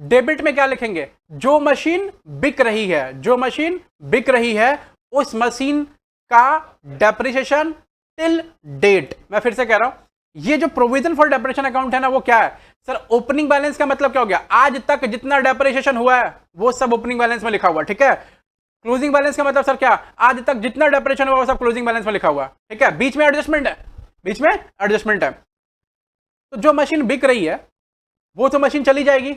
Speaker 1: डेबिट में क्या लिखेंगे, जो मशीन बिक रही है, जो मशीन बिक रही है, उस मशीन का डेप्रिसिएशन टिल डेट। मैं फिर से कह रहा हूं, ये जो प्रोविजन फॉर डेप्रिसिएशन अकाउंट है ना, वो क्या है सर, ओपनिंग बैलेंस का मतलब क्या हो गया, आज तक जितना डेप्रिसिएशन हुआ है वो सब ओपनिंग बैलेंस में लिखा हुआ, ठीक है। क्लोजिंग बैलेंस का मतलब सर क्या, आज तक जितना डेप्रिसिएशन हुआ वो सब क्लोजिंग बैलेंस में लिखा हुआ, ठीक है। बीच में एडजस्टमेंट है, बीच में एडजस्टमेंट है। तो जो मशीन बिक रही है वो तो मशीन चली जाएगी,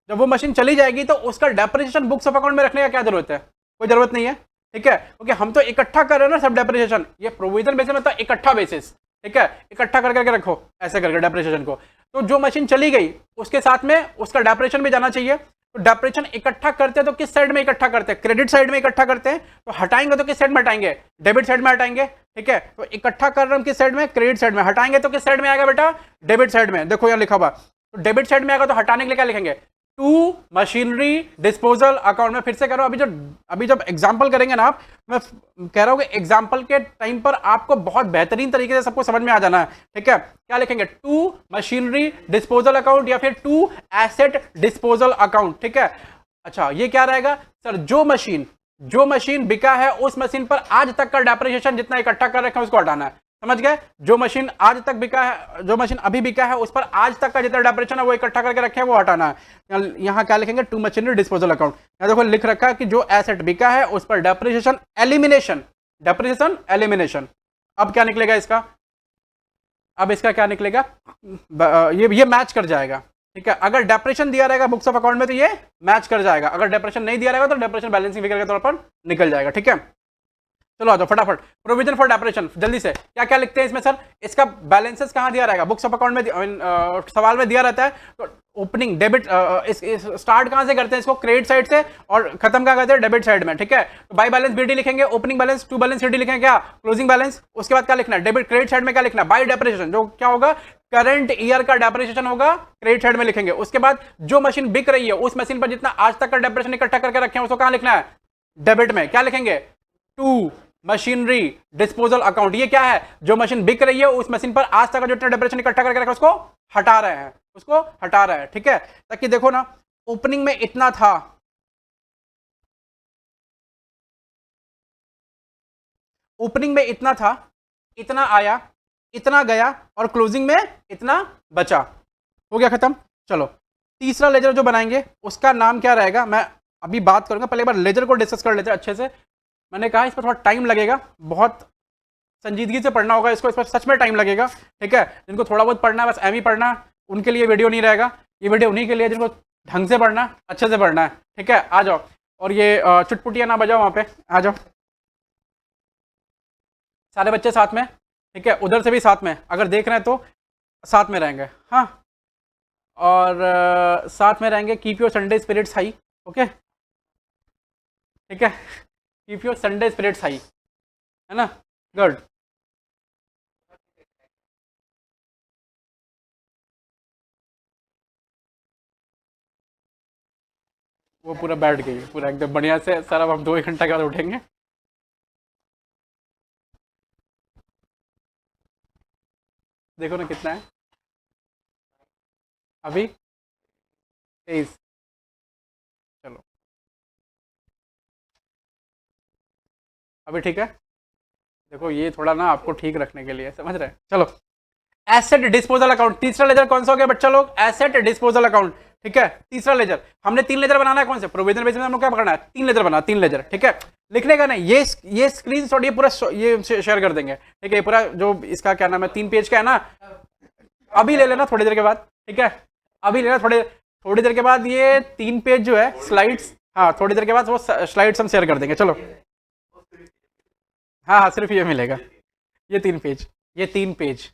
Speaker 1: जब वो मशीन चली जाएगी तो उसका डेप्रिसिएशन बुक्स ऑफ अकाउंट में रखने का क्या जरूरत है, कोई जरूरत नहीं है, ठीक है, क्योंकि हम तो इकट्ठा कर रहे हैं ना सब डेप्रिसिएशन। ये प्रोविजन बेसिस मतलब इकट्ठा बेसिस, ठीक है, इकट्ठा करके रखो ऐसे करके डेप्रिसिएशन को। तो जो मशीन चली गई उसके साथ में उसका डेप्रिसिएशन भी जाना चाहिए। तो डेप्रिसिएशन इकट्ठा करते हैं तो किस साइड में इकट्ठा करते हैं, क्रेडिट साइड में इकट्ठा करते हैं। तो हटाएंगे तो किस साइड में हटाएंगे, डेबिट साइड में हटाएंगे, ठीक है। तो इकट्ठा कर रहे हैं किस साइड में, क्रेडिट साइड में, हटाएंगे तो किस साइड में आएगा बेटा, डेबिट साइड में। देखो यहाँ लिखा हुआ, तो डेबिट साइड में आएगा तो हटाने के लिए क्या लिखेंगे, टू मशीनरी डिस्पोजल अकाउंट में। फिर से करो, अभी जब एग्जांपल करेंगे ना आप, मैं कह रहा हूं कि एग्जांपल के टाइम पर आपको बहुत बेहतरीन तरीके से सबको समझ में आ जाना है, ठीक है। क्या लिखेंगे, टू मशीनरी डिस्पोजल अकाउंट या फिर टू एसेट डिस्पोजल अकाउंट, ठीक है। अच्छा, ये क्या रहेगा सर, जो मशीन बिका है उस मशीन पर आज तक का डेप्रिसिएशन जितना इकट्ठा कर रखे हैं उसको हटाना है, समझ गए। जो मशीन आज तक बिका है, जो मशीन अभी बिका है उस पर आज तक का जितना डेप्रिसिएशन है वो इकट्ठा करके रखे हैं वो हटाना है। यहां क्या लिखेंगे, टू मशीनरी डिस्पोजल अकाउंट। यहां देखो लिख रखा है कि जो एसेट बिका है उस पर डेप्रिसिएशन एलिमिनेशन, डेप्रिसिएशन एलिमिनेशन। अब क्या निकलेगा इसका, अब इसका क्या निकलेगा, ये मैच कर जाएगा, ठीक है। अगर डेप्रिसिएशन दिया रहेगा बुक्स ऑफ अकाउंट में तो ये मैच कर जाएगा, अगर डेप्रिसिएशन नहीं दिया रहेगा तो डेप्रिसिएशन बैलेंसिंग फिगर के तौर पर निकल जाएगा, ठीक है। चलो आ जाओ फटाफट, प्रोविजन फॉर डेप्रिसिएशन जल्दी से क्या क्या लिखते हैं इसमें सर, इसका बैलेंसेस कहां दिया रहेगा, बुक्स ऑफ अकाउंट में, सवाल में दिया रहता है। तो ओपनिंग डेबिट, स्टार्ट कहां से करते हैं इसको, क्रेडिट साइड से, और खत्म कहां करते हैं, डेबिट साइड में, ठीक है। तो बाय बैलेंस बीडी लिखेंगे, opening balance to balance CD लिखेंगे, क्या क्लोजिंग बैलेंस। उसके बाद क्या लिखना है, डेबिट क्रेडिट साइड में क्या लिखना है, बाय डेप्रिसिएशन, जो क्या होगा करंट ईयर का डेप्रिसिएशन होगा, क्रेडिट साइड में लिखेंगे। उसके बाद जो मशीन बिक रही है उस मशीन पर जितना आज तक का डेप्रिसिएशन इकट्ठा करके रखे हैं उसको कहां लिखना है, डेबिट में। क्या लिखेंगे, टू मशीनरी डिस्पोजल अकाउंट। ये क्या है, जो मशीन बिक रही है उस मशीन पर आज तक का जो डेप्रिसिएशन इकट्ठा करके रखा उसको हटा रहे हैं, उसको हटा रहे हैं, ठीक है। ताकि देखो ना, ओपनिंग में इतना था, ओपनिंग में इतना था, इतना आया, इतना गया, और क्लोजिंग में इतना बचा, हो गया खत्म। चलो तीसरा लेजर जो बनाएंगे उसका नाम क्या रहेगा, मैं अभी बात करूंगा, पहले एक बार लेजर को डिस्कस कर लेते हैं अच्छे से। मैंने कहा इस पर थोड़ा टाइम लगेगा, बहुत संजीदगी से पढ़ना होगा इसको, इस पर सच में टाइम लगेगा, ठीक है। जिनको थोड़ा बहुत पढ़ना है बस एम ही पढ़ना, उनके लिए वीडियो नहीं रहेगा, ये वीडियो उन्हीं के लिए जिनको ढंग से पढ़ना, अच्छे से पढ़ना है, ठीक है। आ जाओ, और ये चुटपुटिया ना बजाओ वहाँ पे, आ जाओ सारे बच्चे साथ में, ठीक है। उधर से भी साथ में, अगर देख रहे हैं तो साथ में रहेंगे, हाँ, और साथ में रहेंगे। Keep your Sunday spirits high, okay, ठीक है, keep your Sunday spirits high, है ना, गुड। वो पूरा बैठ गई पूरा एकदम बढ़िया से सर, अब हम 2 1 घंटा के बाद उठेंगे। देखो ना कितना है अभी, 23। चलो अभी ठीक है, देखो ये थोड़ा ना आपको ठीक रखने के लिए, समझ रहे हैं। चलो एसेट डिस्पोजल अकाउंट, तीसरा लेजर कौन सा हो गया बच्चा लोग, एसेट डिस्पोजल अकाउंट, ठीक है। तीसरा लेजर, हमने 3 लेजर बनाना है, कौन से प्रोविजन बेसिस में हमको क्या पकड़ना है, 3 लेजर बना, 3 लेजर, ठीक है। लिखने का नहीं, ये स्क्रीनशॉट ये पूरा ये शेयर कर देंगे, ठीक है। पूरा जो इसका क्या नाम है 3 पेज का है ना, अभी ले लेना थोड़ी देर के बाद, ठीक है। अभी लेना थोड़ी देर के बाद ये 3 पेज जो है स्लाइड्स, हाँ थोड़ी देर के बाद वो स्लाइड्स हम शेयर कर देंगे। चलो हाँ हाँ सिर्फ ये मिलेगा, ये 3 पेज, ये 3 पेज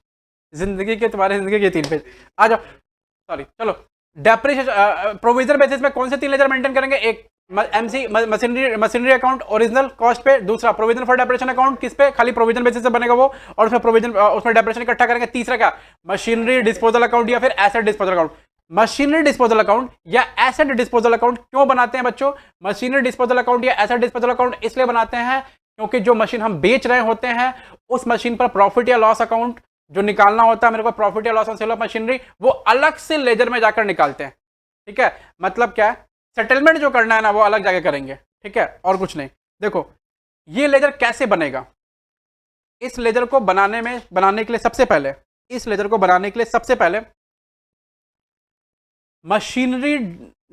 Speaker 1: जिंदगी के, तुम्हारे जिंदगी के 3 पेज। आ जाओ, सॉरी चलो। डेप्रिसिएशन प्रोविजन बेसिस में कौन से 3 लेजर मेंटेन करेंगे, एक MC machinery account original cost पे, दूसरा प्रोविजन फॉर डेप्रेशन अकाउंट किस पे, खाली प्रोविजन बेसिस से बनेगा वो, और उसमें प्रोविजन उसमें डेप्रेशन इकट्ठा करेंगे। तीसरा क्या, मशीनरी डिस्पोजल अकाउंट या फिर asset disposal account. Machinery disposal account या एसेट डिस्पोजल अकाउंट क्यों बनाते हैं बच्चों, मशीनरी डिस्पोजल अकाउंट या एसेट डिस्पोजल अकाउंट इसलिए बनाते हैं क्योंकि जो मशीन हम बेच रहे होते हैं उस मशीन पर प्रॉफिट या लॉस अकाउंट जो निकालना होता है मेरे को, प्रॉफिट या loss on sale of machinery, वो अलग से लेजर में जाकर निकालते हैं, ठीक है। मतलब क्या है, सेटलमेंट जो करना है ना वो अलग जगह करेंगे, ठीक है, और कुछ नहीं। देखो ये लेजर कैसे बनेगा, इस लेजर को बनाने के लिए सबसे पहले, इस लेजर को बनाने के लिए सबसे पहले मशीनरी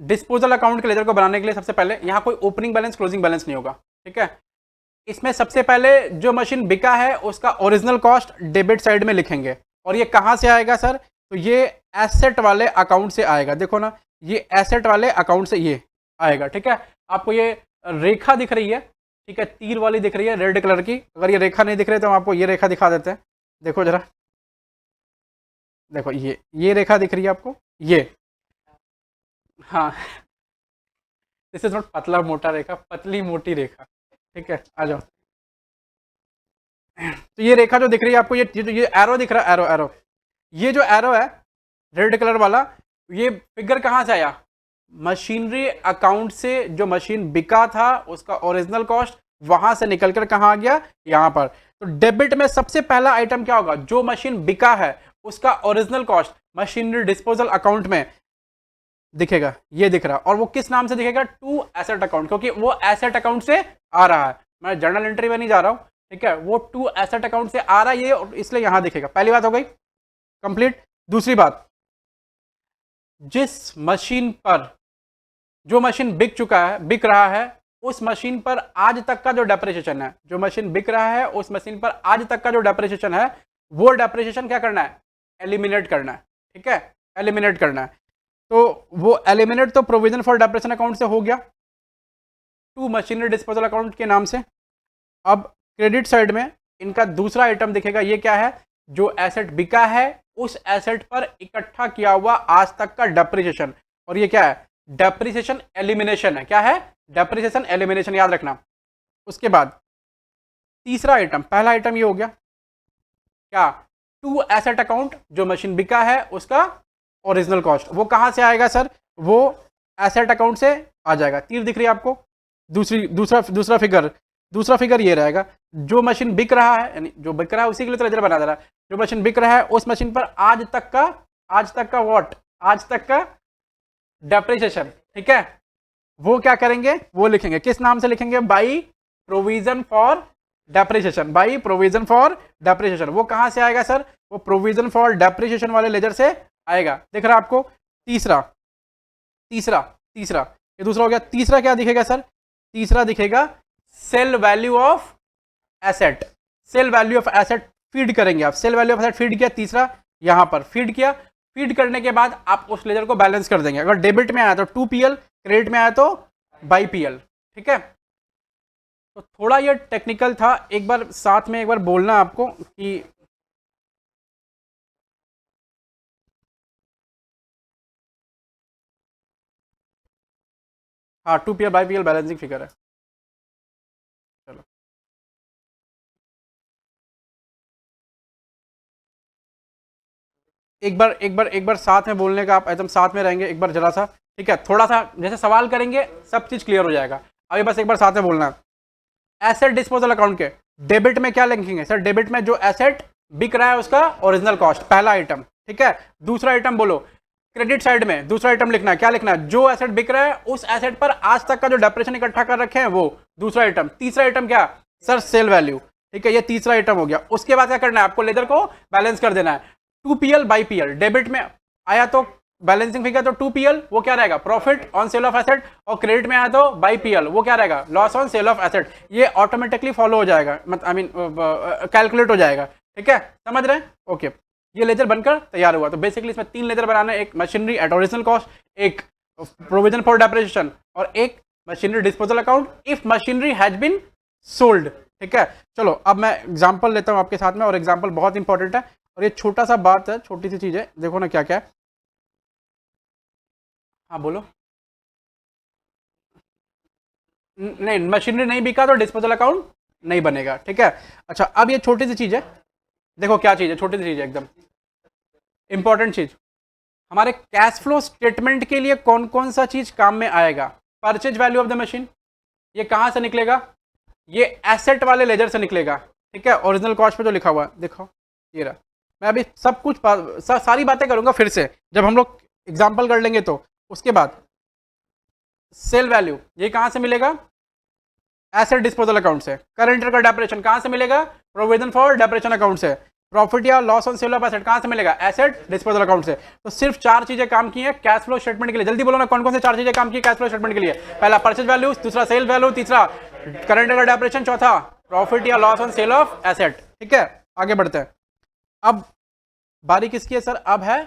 Speaker 1: डिस्पोजल अकाउंट के लेजर को बनाने के लिए सबसे पहले यहां कोई ओपनिंग बैलेंस क्लोजिंग बैलेंस नहीं होगा, ठीक है। इसमें सबसे पहले जो मशीन बिका है उसका ओरिजिनल कॉस्ट डेबिट साइड में लिखेंगे, और ये कहां से आएगा सर, तो ये एसेट वाले अकाउंट से आएगा। देखो ना, ये एसेट वाले अकाउंट से ये आएगा, ठीक है। आपको ये रेखा दिख रही है, ठीक है, तीर वाली दिख रही है रेड कलर की। अगर ये रेखा नहीं दिख रही तो हम आपको ये रेखा दिखा देते हैं। देखो जरा, देखो ये रेखा दिख रही है आपको, ये, हाँ दिस इज नॉट पतला मोटा रेखा, पतली मोटी रेखा, ठीक है। आ जाओ, तो ये रेखा जो दिख रही है आपको, ये एरो दिख रहा है, एरो एरो, ये जो एरो है रेड कलर वाला, ये फिगर कहां से आया, मशीनरी अकाउंट से। जो मशीन बिका था उसका ओरिजिनल कॉस्ट वहां से निकलकर कहां आ गया, यहां पर। तो डेबिट में सबसे पहला आइटम क्या होगा, जो मशीन बिका है उसका original cost machinery disposal account में दिखेगा, ये दिख रहा है। और वो किस नाम से दिखेगा, टू एसेट अकाउंट, क्योंकि वो एसेट अकाउंट से आ रहा है, मैं जर्नल एंट्री में नहीं जा रहा हूं, ठीक है। वो टू एसेट अकाउंट से आ रहा है ये, इसलिए यहां दिखेगा। पहली बात हो गई कंप्लीट। दूसरी बात, जिस मशीन पर जो मशीन बिक रहा है उस मशीन पर आज तक का जो डेप्रिसिएशन है, जो मशीन बिक रहा है उस मशीन पर आज तक का जो डेप्रिसिएशन है, वो डेप्रिसिएशन क्या करना है, एलिमिनेट करना है, ठीक है, एलिमिनेट करना है। तो वो एलिमिनेट तो प्रोविजन फॉर डेप्रेशन अकाउंट से हो गया, टू मशीनरी डिस्पोजल अकाउंट के नाम से। अब क्रेडिट साइड में इनका दूसरा आइटम दिखेगा, ये क्या है, जो एसेट बिका है उस एसेट पर इकट्ठा किया हुआ आज तक का डेप्रिसिएशन, और ये क्या है, डेप्रिसिएशन एलिमिनेशन है। क्या है, डेप्रिसिएशन एलिमिनेशन, याद रखना। उसके बाद तीसरा आइटम, पहला आइटम ये हो गया क्या, टू एसेट अकाउंट, जो मशीन बिका है उसका ओरिजिनल कॉस्ट, वो कहां से आएगा सर, वो एसेट अकाउंट से आ जाएगा। तीर दिख रही है आपको, दूसरा फिगर ये रहेगा, जो मशीन बिक रहा है, यानी जो बिक रहा है उसी के लिए तो लेजर बना दे रहा है, जो मशीन बिक रहा है उस मशीन पर आज तक का व्हाट, आज तक का डेप्रिसिएशन, ठीक है, वो क्या करेंगे, वो लिखेंगे, किस नाम से लिखेंगे, by provision for depreciation, by provision for depreciation. वो कहां से आएगा सर, वो प्रोविजन फॉर डेप्रिसिएशन वाले लेजर से आएगा। दिख रहा है आपको। तीसरा ये दूसरा हो गया। तीसरा क्या दिखेगा सर, तीसरा दिखेगा sale value of asset, sale value of asset feed करेंगे आप, sale value of asset feed किया, तीसरा यहां पर फीड किया। फीड करने के बाद आप उस लेजर को बैलेंस कर देंगे, अगर डेबिट में आया तो 2PL, क्रेडिट में आया तो बाई PL, ठीक है। तो थोड़ा ये टेक्निकल था, एक बार साथ में एक बार बोलना आपको कि हाँ 2PL by PL balancing figure है। चलो एक बार साथ में बोलने का, आप एकदम साथ में रहेंगे एक बार जरा सा, ठीक है। थोड़ा सा जैसे सवाल करेंगे सब चीज क्लियर हो जाएगा। अभी बस एक बार साथ में बोलना। एसेट डिस्पोजल अकाउंट के डेबिट में क्या लिखेंगे सर, डेबिट में जो एसेट बिक रहा है उसका ओरिजिनल कॉस्ट, पहला आइटम, ठीक है। दूसरा आइटम बोलो, क्रेडिट साइड में दूसरा आइटम लिखना है, क्या लिखना है, जो एसेट बिक रहा है उस एसेट पर आज तक का जो डेप्रेशन इकट्ठा कर रखे हैं वो, दूसरा आइटम। तीसरा आइटम क्या सर, सेल वैल्यू, ठीक है, ये तीसरा आइटम हो गया। उसके बाद क्या करना है, आपको लेजर को बैलेंस कर देना है, 2PL बाई PL। डेबिट में आया तो बैलेंसिंग फिगर तो 2PL, वो क्या रहेगा, profit on sale of asset, और क्रेडिट में आया तो बाई PL, वो क्या रहेगा, loss on sale of asset. ये ऑटोमेटिकली फॉलो हो जाएगा, मतलब आई मीन कैलकुलेट हो जाएगा। ठीक है, समझ रहे हैं? ओके, ये लेजर बनकर तैयार हुआ। तो बेसिकली इसमें 3 लेजर बनाना है, एक मशीनरी एट ओरिजिनल कॉस्ट, एक प्रोविजन फॉर डेप्रिसिएशन, और एक machinery disposal account if machinery has been sold. ठीक है, चलो अब मैं एग्जांपल लेता हूं आपके साथ में, और एग्जांपल बहुत इंपॉर्टेंट है, और ये छोटा सा बात है, छोटी सी चीज है, देखो ना क्या क्या है। हाँ बोलो। नहीं, मशीनरी नहीं बिका तो डिस्पोजल अकाउंट नहीं बनेगा। ठीक है, अच्छा अब ये छोटी सी चीज है, देखो क्या चीज है, छोटी सी चीज है एकदम इंपॉर्टेंट चीज। हमारे कैश फ्लो स्टेटमेंट के लिए कौन कौन सा चीज काम में आएगा, purchase value of the machine, ये कहां से निकलेगा, ये एसेट वाले लेजर से निकलेगा। ठीक है, ओरिजिनल कॉस्ट पे जो लिखा हुआ है देखो, ये रहा। मैं अभी सब कुछ सारी बातें करूंगा फिर से जब हम लोग एग्जाम्पल कर लेंगे। तो उसके बाद सेल वैल्यू ये कहां से मिलेगा, एसेट डिस्पोजल अकाउंट से। करंट का डेप्रेशन कहां से मिलेगा, प्रोविजन फॉर डेप्रेशन अकाउंट से। प्रॉफिट या loss on sale of asset कहां से मिलेगा, एसेट डिस्पोजल अकाउंट से। तो सिर्फ 4 चीजें काम की हैं कैश फ्लो स्टेटमेंट के लिए। जल्दी बोलो ना, कौन कौन से 4 चीजें काम की कैश फ्लो स्टेटमेंट के लिए। पहला परचेज वैल्यू, दूसरा सेल वैल्यू, तीसरा करंट का डेप्रेशन, चौथा प्रॉफिट या loss on sale of asset. ठीक है, आगे बढ़ते हैं। अब बारी किसकी है सर, अब है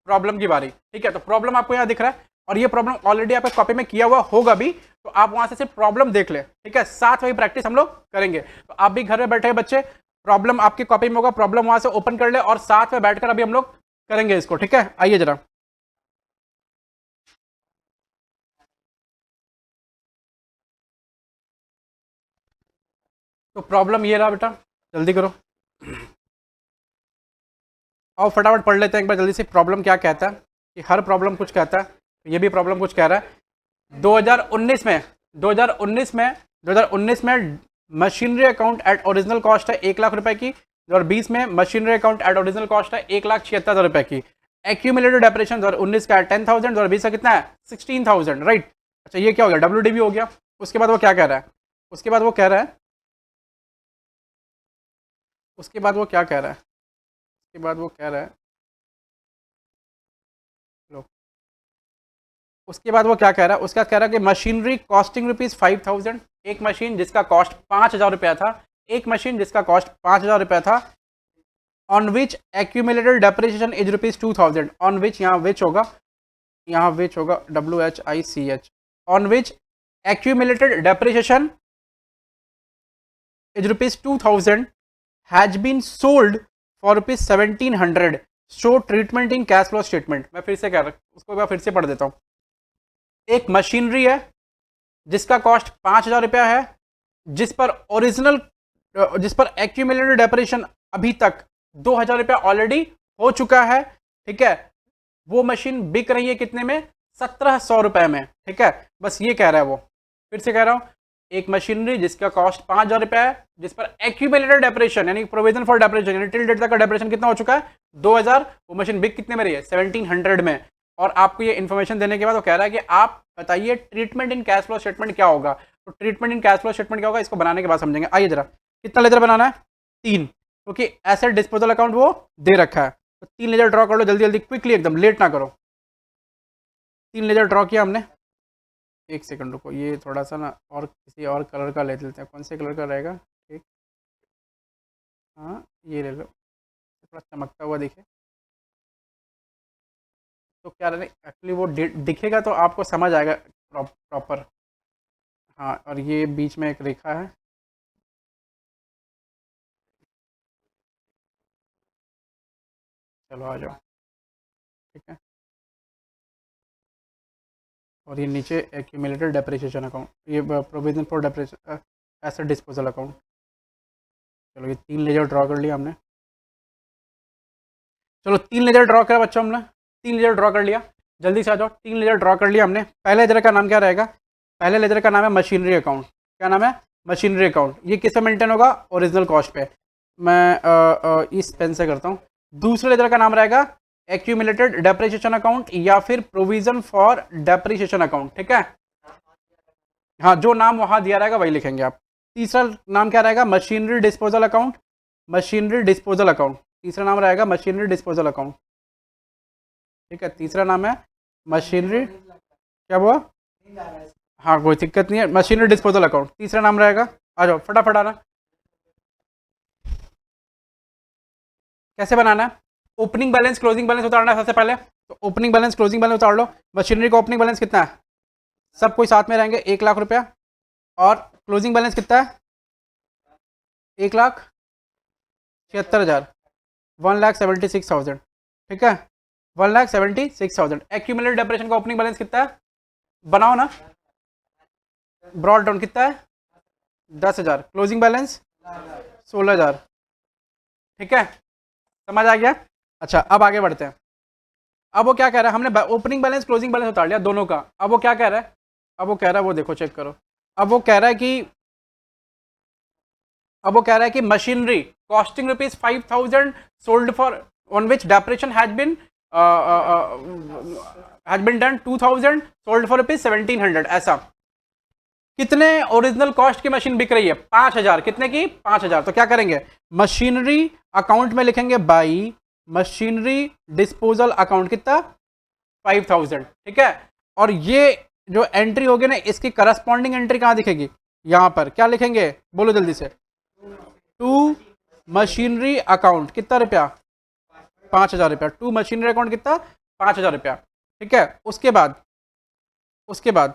Speaker 1: प्रॉब्लम की बारी। ठीक है, तो प्रॉब्लम आपको यहां दिख रहा है, और ये प्रॉब्लम ऑलरेडी आपके कॉपी में किया हुआ होगा भी, तो आप वहां से सिर्फ प्रॉब्लम देख ले। ठीक है, साथ वही प्रैक्टिस हम लोग करेंगे। तो आप भी घर में बैठे बच्चे, प्रॉब्लम आपकी कॉपी में होगा, प्रॉब्लम वहां से ओपन कर ले, और साथ में बैठकर अभी हम लोग करेंगे इसको। ठीक है, आइए जरा। तो प्रॉब्लम ये रहा बेटा, जल्दी करो, आओ फटाफट पढ़ लेते हैं एक बार जल्दी से। प्रॉब्लम क्या कहता है, कि हर प्रॉब्लम कुछ कहता है, ये भी प्रॉब्लम कुछ कह रहा है। 2019 में 2019 में 2019 में machinery account at original cost है 1 लाख रुपए की। 2020 में machinery account at original cost है 1,76,000 रुपए की। एक्यूमुलेटेड डेप्रेशन 2019 का 10,000, 2020 का कितना है 16,000, राइट। अच्छा ये क्या हो गया, WDV हो गया। उसके बाद वो क्या कह रहा है, उसके बाद वो कह रहा है उसके बाद वो क्या कह रहा है उसके बाद वो कह रहा है लो, उसके बाद वो क्या कह रहा है, उसका कह रहा है कि मशीनरी कॉस्टिंग ₹5,000, एक मशीन जिसका कॉस्ट 5,000 रुपया था, एक मशीन जिसका कॉस्ट 5,000 रुपया था, on which accumulated depreciation is ₹2,000, on which, यहाँ विच होगा, यहाँ विच होगा WHICH, on which accumulated depreciation is ₹2,000 has been sold for ₹1,700, show treatment in cash flow statement. मैं फिर से कह रहा हूँ, उसको मैं फिर से पढ़ देता हूँ। एक मशीनरी है जिसका कॉस्ट 5,000 रुपया है, जिस पर ओरिजिनल, जिस पर एक्यूमुलेटेड डेप्रिसिएशन अभी तक 2,000 रुपया ऑलरेडी हो चुका है। ठीक है, वो मशीन बिक रही है कितने में, 1,700 रुपए में। ठीक है, बस ये कह रहा है वो। फिर से कह रहा हूं, एक मशीनरी जिसका कॉस्ट 5,000 रुपया है, जिस पर एक्यूमुलेटेड डेप्रिसिएशन यानी प्रोविजन फॉर डेप्रिसिएशन यानी टिल डेट तक का डेप्रिसिएशन कितना हो चुका है 2,000, वो मशीन बिक कितने में रही है 1,700 में। और आपको ये इन्फॉर्मेशन देने के बाद वो कह रहा है कि आप बताइए treatment in cash flow statement क्या होगा। तो treatment in cash flow statement क्या होगा, इसको बनाने के बाद समझेंगे। आइए जरा, कितना लेजर बनाना है, 3, क्योंकि एसेट डिस्पोजल अकाउंट वो दे रखा है। तो 3 लेजर ड्रॉ कर लो जल्दी जल्दी, क्विकली, एकदम लेट ना करो। 3 लेजर ड्रॉ किया हमने, एक सेकंड रुको, ये थोड़ा सा ना और किसी और कलर का ले लेते हैं। कौन से कलर का रहेगा, ठीक, हाँ ये ले लो, थोड़ा चमकता हुआ दिखे तो क्या रहे, एक्चुअली वो दिखेगा तो आपको समझ आएगा प्रॉपर। हाँ, और ये बीच में एक रेखा है, चलो आ जाओ, ठीक है। और ये नीचे एक्यूमुलेटेड डेप्रिसिएशन अकाउंट, ये provision for depreciation asset disposal account. चलो ये 3 लेजर ड्रॉ कर लिया हमने। चलो 3 लेजर ड्रॉ करा बच्चों हमने, 3 लेजर ड्रॉ कर लिया, जल्दी से आ जाओ। 3 लेजर ड्रॉ कर लिया हमने। पहले लेजर का नाम क्या रहेगा, पहले लेजर का नाम है मशीनरी अकाउंट। क्या नाम है, मशीनरी अकाउंट। ये किससे मेंटेन होगा, ओरिजिनल कॉस्ट पे। मैं इस पेन से करता हूँ। दूसरे लेजर का नाम रहेगा एक्यूमुलेटेड डेप्रिसिएशन अकाउंट या फिर प्रोविजन फॉर डेप्रिसिएशन अकाउंट। ठीक है, हाँ जो नाम वहां दिया रहेगा वही लिखेंगे आप। तीसरा नाम क्या रहेगा, machinery disposal account, machinery disposal account. तीसरा नाम रहेगा मशीनरी डिस्पोजल अकाउंट। ठीक है, तीसरा नाम है मशीनरी, क्या हुआ, हाँ कोई दिक्कत नहीं है, मशीनरी डिस्पोजल अकाउंट तीसरा नाम रहेगा। आ जाओ फटाफट आना। कैसे बनाना है, ओपनिंग बैलेंस क्लोजिंग बैलेंस उतारना है सबसे पहले, तो ओपनिंग बैलेंस क्लोजिंग बैलेंस उतार लो। मशीनरी का ओपनिंग बैलेंस कितना है, सब कोई साथ में रहेंगे, 1,00,000 रुपया, और क्लोजिंग बैलेंस कितना है, 1,76,000, 1,76,000, ठीक है, 1,76,000। एक्यूमुलेटेड डेप्रेशन का ओपनिंग बैलेंस कितना है, बनाओ ना, ब्रॉड डाउन कितना है, 10,000, क्लोजिंग बैलेंस 16,000, ठीक है, समझ आ गया। अच्छा अब आगे बढ़ते हैं। अब वो क्या कह रहा है, हमने ओपनिंग बैलेंस क्लोजिंग बैलेंस उतार लिया दोनों का, अब वो क्या कह रहा है, अब वो कह रहा है, वो देखो चेक करो, अब वो कह रहा है कि machinery costing ₹5,000 sold for on which depreciation has been done 2,000 sold for ₹1,700। ऐसा कितने ओरिजिनल कॉस्ट की मशीन बिक रही है, 5,000, कितने की, 5,000। तो क्या करेंगे, मशीनरी अकाउंट में लिखेंगे बाई मशीनरी डिस्पोजल अकाउंट कितना, 5,000, ठीक है। और ये जो एंट्री होगी ना, इसकी करस्पॉन्डिंग एंट्री कहां दिखेगी, यहां पर, क्या लिखेंगे, बोलो जल्दी से, टू मशीनरी अकाउंट कितना रुपया, 5,000 रुपया, टू मशीनरी अकाउंट कितना, 5,000 रुपया, ठीक है। उसके बाद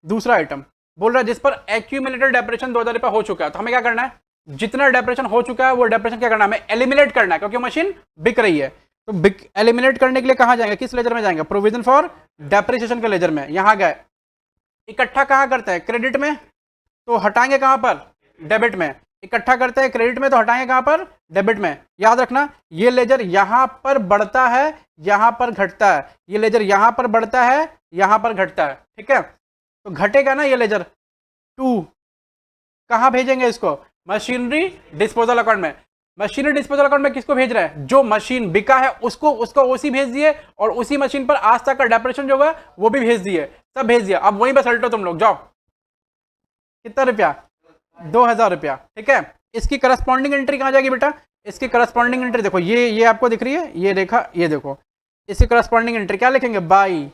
Speaker 1: दूसरा आइटम बोल रहा है जिस पर एक्यूमुलेटेड डेप्रेशन 2,000 रुपया हो चुका है, तो हमें क्या करना है, जितना डेप्रेशन हो चुका है वो डेप्रेशन क्या करना है, हमें एलिमिनेट करना है, क्योंकि मशीन बिक रही है। तो एलिमिनेट करने के लिए कहां जाएंगे, किस लेजर में जाएंगे, प्रोविजन फॉर डेप्रिसिएशन के लेजर में, यहां गए। इकट्ठा कहां करते हैं, क्रेडिट में, तो हटाएंगे कहां पर, डेबिट में। इकट्ठा करते हैं क्रेडिट में, तो हटाएंगे कहां पर, डेबिट में। याद रखना ये लेजर यहां पर बढ़ता है, यहां पर घटता है, ये लेजर यहां पर बढ़ता है, यहां पर घटता है, ठीक है। तो घटेगा ना ये लेजर, टू कहां भेजेंगे इसको, मशीनरी डिस्पोजल अकाउंट में। मशीनरी डिस्पोजल अकाउंट में किसको भेज रहे हैं, जो मशीन बिका है उसको ओसी भेज दिए, और उसी मशीन पर आज तक का डेप्रेशन जो हुआ वो भी भेज दिए, सब भेज दिया। अब वहीं पर सलटो तुम लोग, जाओ, कितना रुपया, 2,000 रुपया, ठीक है। इसकी करस्पॉन्डिंग एंट्री कहां जाएगी बेटा, इसकी करस्पॉन्डिंग एंट्री देखो, ये आपको दिख रही है, ये रेखा, ये देखो, इसकी करस्पॉन्डिंग एंट्री क्या लिखेंगे, by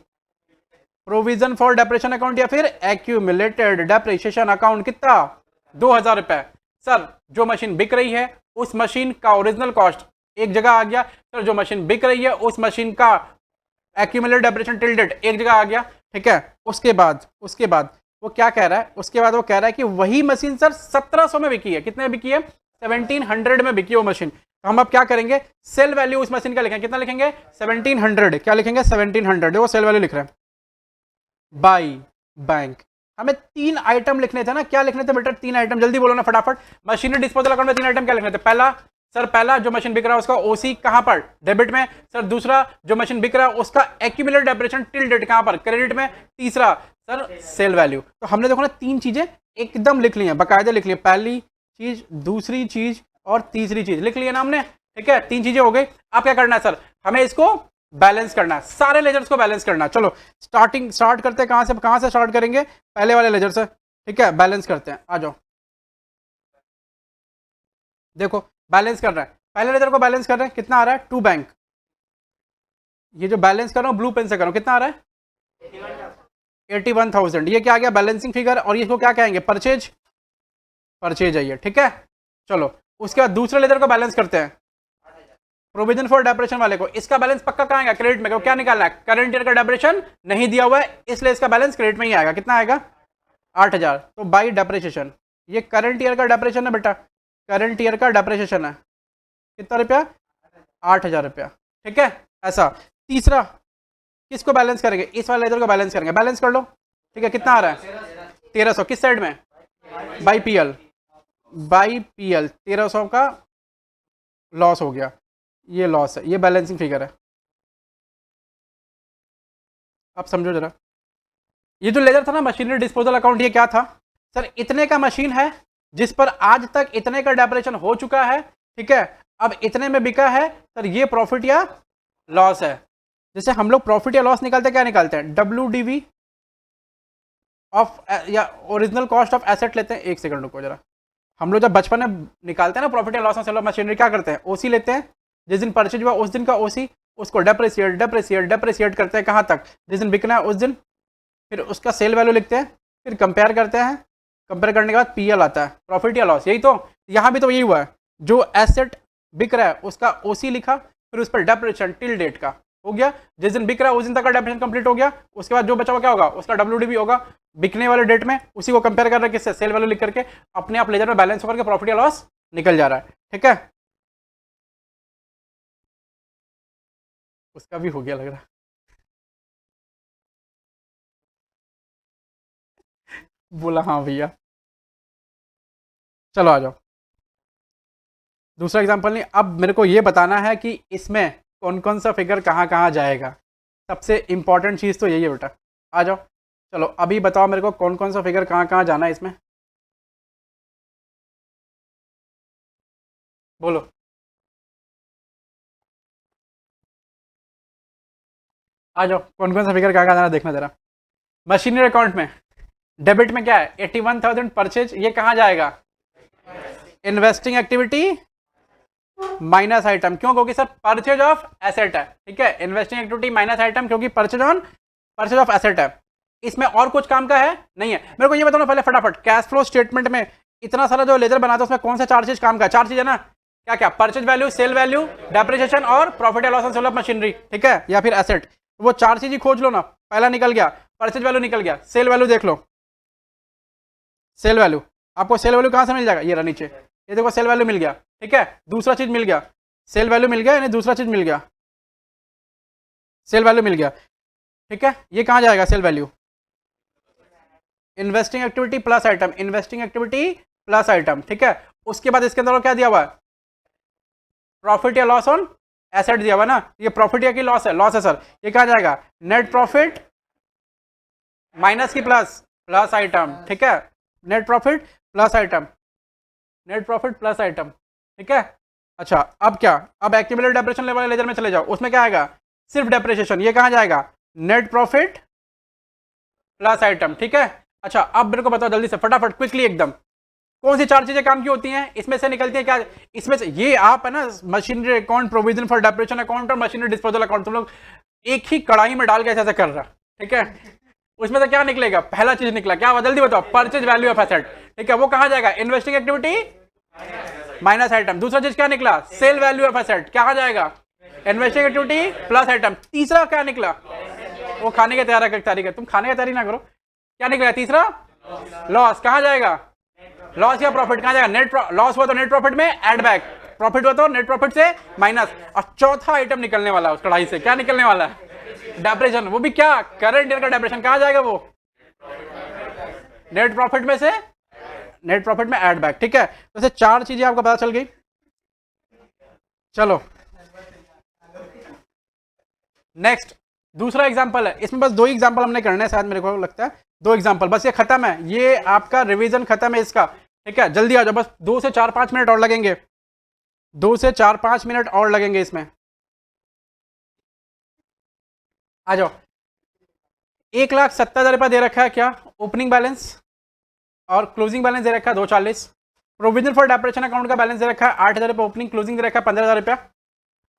Speaker 1: provision for depreciation account या फिर एक्यूमुलेटेड डेप्रिसिएशन अकाउंट कितना, 2,000 रुपए। सर जो मशीन बिक रही है उस मशीन का ओरिजिनल कॉस्ट एक जगह आ गया, सर जो मशीन बिक रही है उस मशीन का एक्यूमुलेटेड डेप्रिसिएशन टिल डेट एक जगह आ गया, ठीक है। उसके बाद वो क्या कह रहा है, उसके बाद वो कह रहा है कि वही मशीन सर 1,700 में बिकी है, कितने में बिकी है, 1,700 में बिकी है वो मशीन। तो हम अब क्या करेंगे, सेल वैल्यू उस मशीन का लिखेंगे, कितना लिखेंगे, 1,700, क्या लिखेंगे, 1,700, वो सेल वैल्यू लिख रहे हैं। बाई बैंक, हमें 3 आइटम लिखने थे ना, क्या लिखने थे बेटा, 3 आइटम, जल्दी बोलो ना फटाफट। मशीनरी डिस्पोजल अकाउंट में 3 आइटम क्या लिखने थे, पहला जो मशीन बिक रहा है उसका ओसी कहां पर, डेबिट में। सर दूसरा जो मशीन बिक रहा है उसका एक्यूमुलेटेड डेप्रिसिएशन टिल डेट कहां पर, क्रेडिट में। तीसरा सर सेल वैल्यू। तो हमने देखो ना 3 चीजें एकदम लिख ली हैं, बाकायदा लिख ली, पहली चीज, दूसरी चीज और तीसरी चीज लिख लिया ना हमने, ठीक है। 3 चीजें हो गई। अब क्या करना है सर, हमें इसको बैलेंस करना है, सारे लेजर्स को बैलेंस करना है। चलो स्टार्ट करते हैं, कहां से स्टार्ट करेंगे, पहले वाले लेजर से, ठीक है, बैलेंस करते हैं, आ जाओ। देखो बैलेंस कर रहा है, पहले लेजर को बैलेंस कर रहे हैं, कितना आ रहा है, 2 बैंक। ये जो बैलेंस कर रहा हूं ब्लू पेन से कर रहा हूं, कितना आ रहा है, 81,000। ये क्या आ गया, बैलेंसिंग फिगर, और इसको क्या कहेंगे, परचेज है ये, ठीक है। चलो उसके बाद दूसरे लेजर को बैलेंस करते हैं, प्रोविजन फॉर डेप्रेशन वाले को। इसका बैलेंस पक्का कहाँ आएगा, क्रेडिट में। क्या निकालना है, करंट ईयर का डेप्रेशन नहीं दिया हुआ है, इसलिए इसका बैलेंस क्रेडिट में ही आएगा। कितना आएगा, 8,000। तो बाई डेप्रिसिएशन, ये करंट ईयर का डेप्रेशन है बेटा, करंट ईयर का डेप्रिसिएशन है, कितना रुपया, 8,000 रुपया, ठीक है। ऐसा तीसरा किसको बैलेंस करेंगे, इस वाले लेजर को बैलेंस करेंगे, बैलेंस कर लो, ठीक है। कितना आ रहा है, 1,300, किस साइड में, बाई पीएल 1,300 का लॉस हो गया, ये लॉस है, ये बैलेंसिंग फिगर है। आप समझो जरा, ये जो लेजर था ना मशीनरी डिस्पोजल अकाउंट, ये क्या था सर, इतने का मशीन है जिस पर आज तक इतने का डेप्रेशन हो चुका है, ठीक है। अब इतने में बिका है सर, ये प्रॉफिट या लॉस है। जैसे हम लोग प्रॉफिट या लॉस निकालते हैं, क्या निकालते हैं, WDV ऑफ या ओरिजिनल कॉस्ट ऑफ एसेट लेते हैं। एक सेकंड रुको जरा, हम लोग जब बचपन में निकालते हैं ना प्रॉफिट या loss of sale of machinery, क्या करते हैं, ओसी लेते हैं, जिस दिन परचेज हुआ उस दिन का ओसी, उसको डेप्रिसिएट डेप्रिसिएट डेप्रिसिएट करते हैं कहाँ तक, जिस दिन बिकना है उस दिन, फिर उसका सेल वैल्यू लिखते हैं, फिर कंपेयर करते हैं, कंपेयर करने के बाद पीएल आता है, प्रॉफिट या लॉस। यही तो यहाँ भी तो यही हुआ है, जो एसेट बिक रहा है उसका ओसी लिखा, फिर उस पर डेप्रिसिएशन टिल डेट का हो गया, जिस दिन बिक रहा है उस दिन तक का डेप्रिसिएशन कंप्लीट हो गया, उसके बाद जो बचा हुआ क्या होगा, उसका डब्ल्यूडी होगा बिकने वाले डेट में, उसी को कंपेयर कर रहे हैं किससे, सेल वैल्यू लिख करके, अपने आप लेजर में बैलेंस होकर के प्रॉफिट या लॉस निकल जा रहा है। ठीक है, उसका भी हो गया लग रहा है, बोला हाँ भैया। चलो आ जाओ, दूसरा एग्जांपल नहीं, अब मेरे को ये बताना है कि इसमें कौन कौन सा फिगर कहाँ कहाँ जाएगा। सबसे इंपॉर्टेंट चीज़ तो यही है बेटा, आ जाओ। चलो अभी बताओ मेरे को कौन कौन सा फिगर कहाँ कहाँ जाना है इसमें, बोलो। आ जाओ, कौन कौन सा फिगर कहाँ कहाँ जाना है देखना जरा। मशीनरी अकाउंट में डेबिट में क्या है, 81,000 परचेज, ये कहाँ जाएगा, इन्वेस्टिंग एक्टिविटी माइनस आइटम, क्यों, क्योंकि सर परचेज ऑफ एसेट है। ठीक है, इन्वेस्टिंग एक्टिविटी माइनस आइटम, क्योंकि परचेज ऑफ एसेट है। इसमें और कुछ काम का है नहीं है। मेरे को ये बताओ पहले फटाफट, कैश फ्लो स्टेटमेंट में इतना सारा जो लेजर बनाता है उसमें कौन सा चार चीज काम का है, चार चीज है ना, क्या क्या, purchase value, sale value, depreciation और profit and loss on sale of machinery. ठीक है, या फिर एसेट, वो चार चीज ही खोज लो ना। पहला निकल गया, परचेज वैल्यू निकल गया, सेल वैल्यू देख लो, सेल वैल्यू, आपको सेल वैल्यू कहां से मिल जाएगा, ये रहा नीचे, ये देखो सेल वैल्यू मिल गया। ठीक है, दूसरा चीज मिल गया, सेल वैल्यू मिल गया, यानी दूसरा चीज मिल गया, सेल वैल्यू मिल गया। ठीक है, ये कहां जाएगा sale value, investing activity plus item, investing activity plus item. ठीक है, उसके बाद इसके अंदर क्या दिया हुआ है, प्रॉफिट या लॉस ऑन एसेट दिया हुआ ना, ये प्रॉफिट या की लॉस है, लॉस है सर, ये कहा जाएगा नेट प्रॉफिट माइनस की प्लस, प्लस आइटम। ठीक है, net profit plus item, net profit plus item. ठीक है, अच्छा अब क्या, अब एक्यूमुलेटेड डेप्रिसिएशन लेवल लेजर में चले जाओ, उसमें क्या आएगा, सिर्फ डेप्रिसिएशन, ये कहां जाएगा, नेट प्रॉफिट प्लस आइटम। ठीक है, अच्छा अब मेरे को बताओ जल्दी से फटाफट क्विकली एकदम, कौन सी चार चीजें काम की होती हैं, इसमें से निकलती है क्या, इसमें से ये आप है ना, machinery account, provision for depreciation account और मशीनरी डिस्पोजल अकाउंट, तुम लोग एक ही कढ़ाई में डाल के ऐसा कर रहा। ठीक है, उसमें से क्या निकलेगा, पहला चीज निकला क्या, जल्दी बताओ, परचेज वैल्यू ऑफ एसेट। ठीक है, वो कहां जाएगा, इन्वेस्टिंग एक्टिविटी माइनस आइटम। दूसरा चीज क्या निकला, सेल वैल्यू ऑफ एसेट, क्या जाएगा, इन्वेस्टिंग एक्टिविटी प्लस आइटम। तीसरा क्या निकला, वो खाने की तैयारी कर, तुम खाने की तैयारी ना करो, क्या निकला तीसरा, लॉस, कहां जाएगा, लॉस या प्रॉफिट कहां जाएगा, नेट लॉस हुआ तो नेट प्रॉफिट में ऐड बैक, प्रॉफिट हुआ तो नेट प्रॉफिट से माइनस। और चौथा आइटम निकलने वाला है उस कढ़ाई से, क्या निकलने वाला है, डेप्रेशन, वो भी क्या, करंट ईयर का डेप्रेशन, कहां जाएगा वो, नेट प्रॉफिट में से, नेट प्रॉफिट में ऐड बैक। ठीक है, तो ऐसे चार चीजें आपको पता चल गई। चलो नेक्स्ट, दूसरा एग्जांपल है, इसमें बस दो ही एग्जांपल हमने करने हैं शायद, मेरे को लगता है दो एग्जांपल बस, ये खत्म है, ये आपका रिवीजन खत्म है इसका। ठीक है, जल्दी आ जाओ, बस 2 से 4-5 मिनट और लगेंगे, 2 से 4-5 मिनट और लगेंगे इसमें, आ जाओ। 1,70,000 दे रखा है क्या, ओपनिंग बैलेंस, और क्लोजिंग बैलेंस दे रखा है 240, प्रोविजन फॉर डेप्रेशन अकाउंट का बैलेंस दे रखा है 8,000 ओपनिंग, क्लोजिंग दे रखा है 15,000,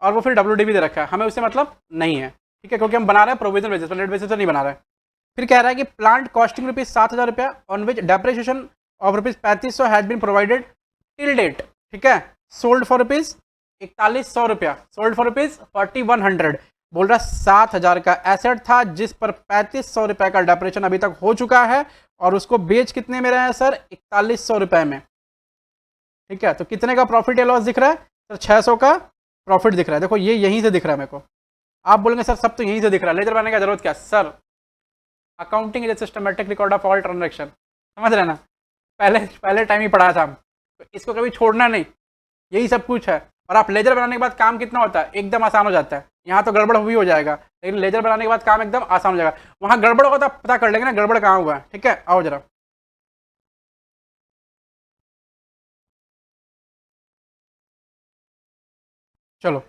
Speaker 1: और वो फिर डब्ल्यू भी दे रखा है, हमें उससे मतलब नहीं है। ठीक है, क्योंकि हम बना रहे हैं प्रोविजन बेसिस पर, नेट बेसिस पर नहीं बना रहे हैं। फिर कह रहा है कि plant costing ₹7,000 on which depreciation of ₹3500 had been provided till date. ठीक है, सोल्ड फॉर ₹4100, सोल्ड फॉर ₹4100, बोल रहा 7,000 का एसेट था जिस पर ₹3500 का डेप्रिसिएशन अभी तक हो चुका है, और उसको बेच कितने में रहे हैं सर, ₹4100 में। ठीक है, तो कितने का प्रॉफिट या लॉस दिख रहा है सर, 600 का प्रॉफिट दिख रहा है, देखो ये यहीं से दिख रहा है मेरे को। आप बोलेंगे सर सब तो यहीं से दिख रहा है, लेजर बनाने की जरूरत क्या sir, accounting is systematic record of all transaction, समझ रहे ना, पहले पहले टाइम ही पढ़ा था हम, तो इसको कभी छोड़ना नहीं, यही सब कुछ है। और आप लेजर बनाने के बाद काम कितना होता है, एकदम आसान हो जाता है। यहाँ तो गड़बड़ हुई हो जाएगा, लेकिन लेजर बनाने के बाद काम एकदम आसान हो जाएगा। वहाँ गड़बड़ होगा तो आप पता कर लेंगे ना गड़बड़ कहाँ हुआ है। ठीक है, आओ जरा, चलो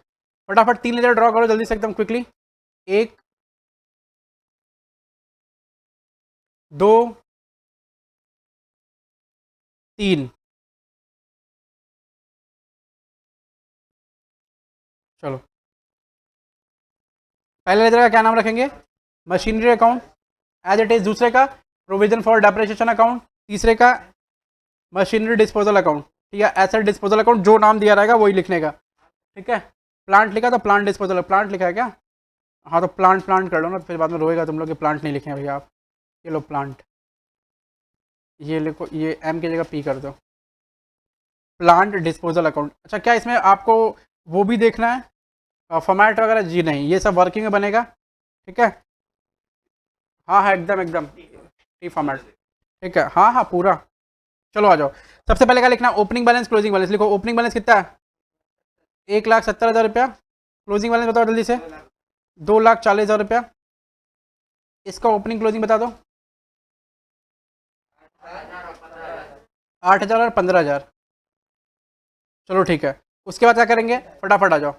Speaker 1: फटाफट 3 लेजर ड्रॉ करो जल्दी से एकदम क्विकली, 1, 2, 3, चलो पहले लेजर का क्या नाम रखेंगे, machinery account as it is. दूसरे का प्रोविजन फॉर डेप्रिसिएशन अकाउंट, तीसरे का मशीनरी डिस्पोजल अकाउंट, ठीक है, एसेट डिस्पोजल अकाउंट, जो नाम दिया रहेगा वही लिखने का, ठीक है। प्लांट लिखा तो प्लांट डिस्पोजल, प्लांट लिखा है क्या, हाँ तो प्लांट प्लांट कर लो ना, तो फिर बाद में रोएगा तुम लोग कि प्लांट नहीं लिखे हैं भैया आप। ये लो प्लांट, ये लिखो, ये एम की जगह पी कर दो, प्लांट डिस्पोजल अकाउंट। अच्छा क्या इसमें आपको वो भी देखना है फॉर्मेट वगैरह, जी नहीं, ये सब वर्किंग में बनेगा, ठीक है। हाँ हाँ एकदम एकदम टी फॉर्मेट, ठीक है, हाँ हाँ पूरा। चलो आ जाओ, सबसे पहले क्या लिखना, ओपनिंग बैलेंस क्लोजिंग बैलेंस लिखो। ओपनिंग बैलेंस कितना है, 1,70,000 रुपया। क्लोजिंग बैलेंस बताओ जल्दी से, 2,40,000 रुपया। इसका ओपनिंग क्लोजिंग बता दो, 8,000 और 15,000। चलो ठीक है, उसके बाद क्या करेंगे, फटाफट आ जाओ,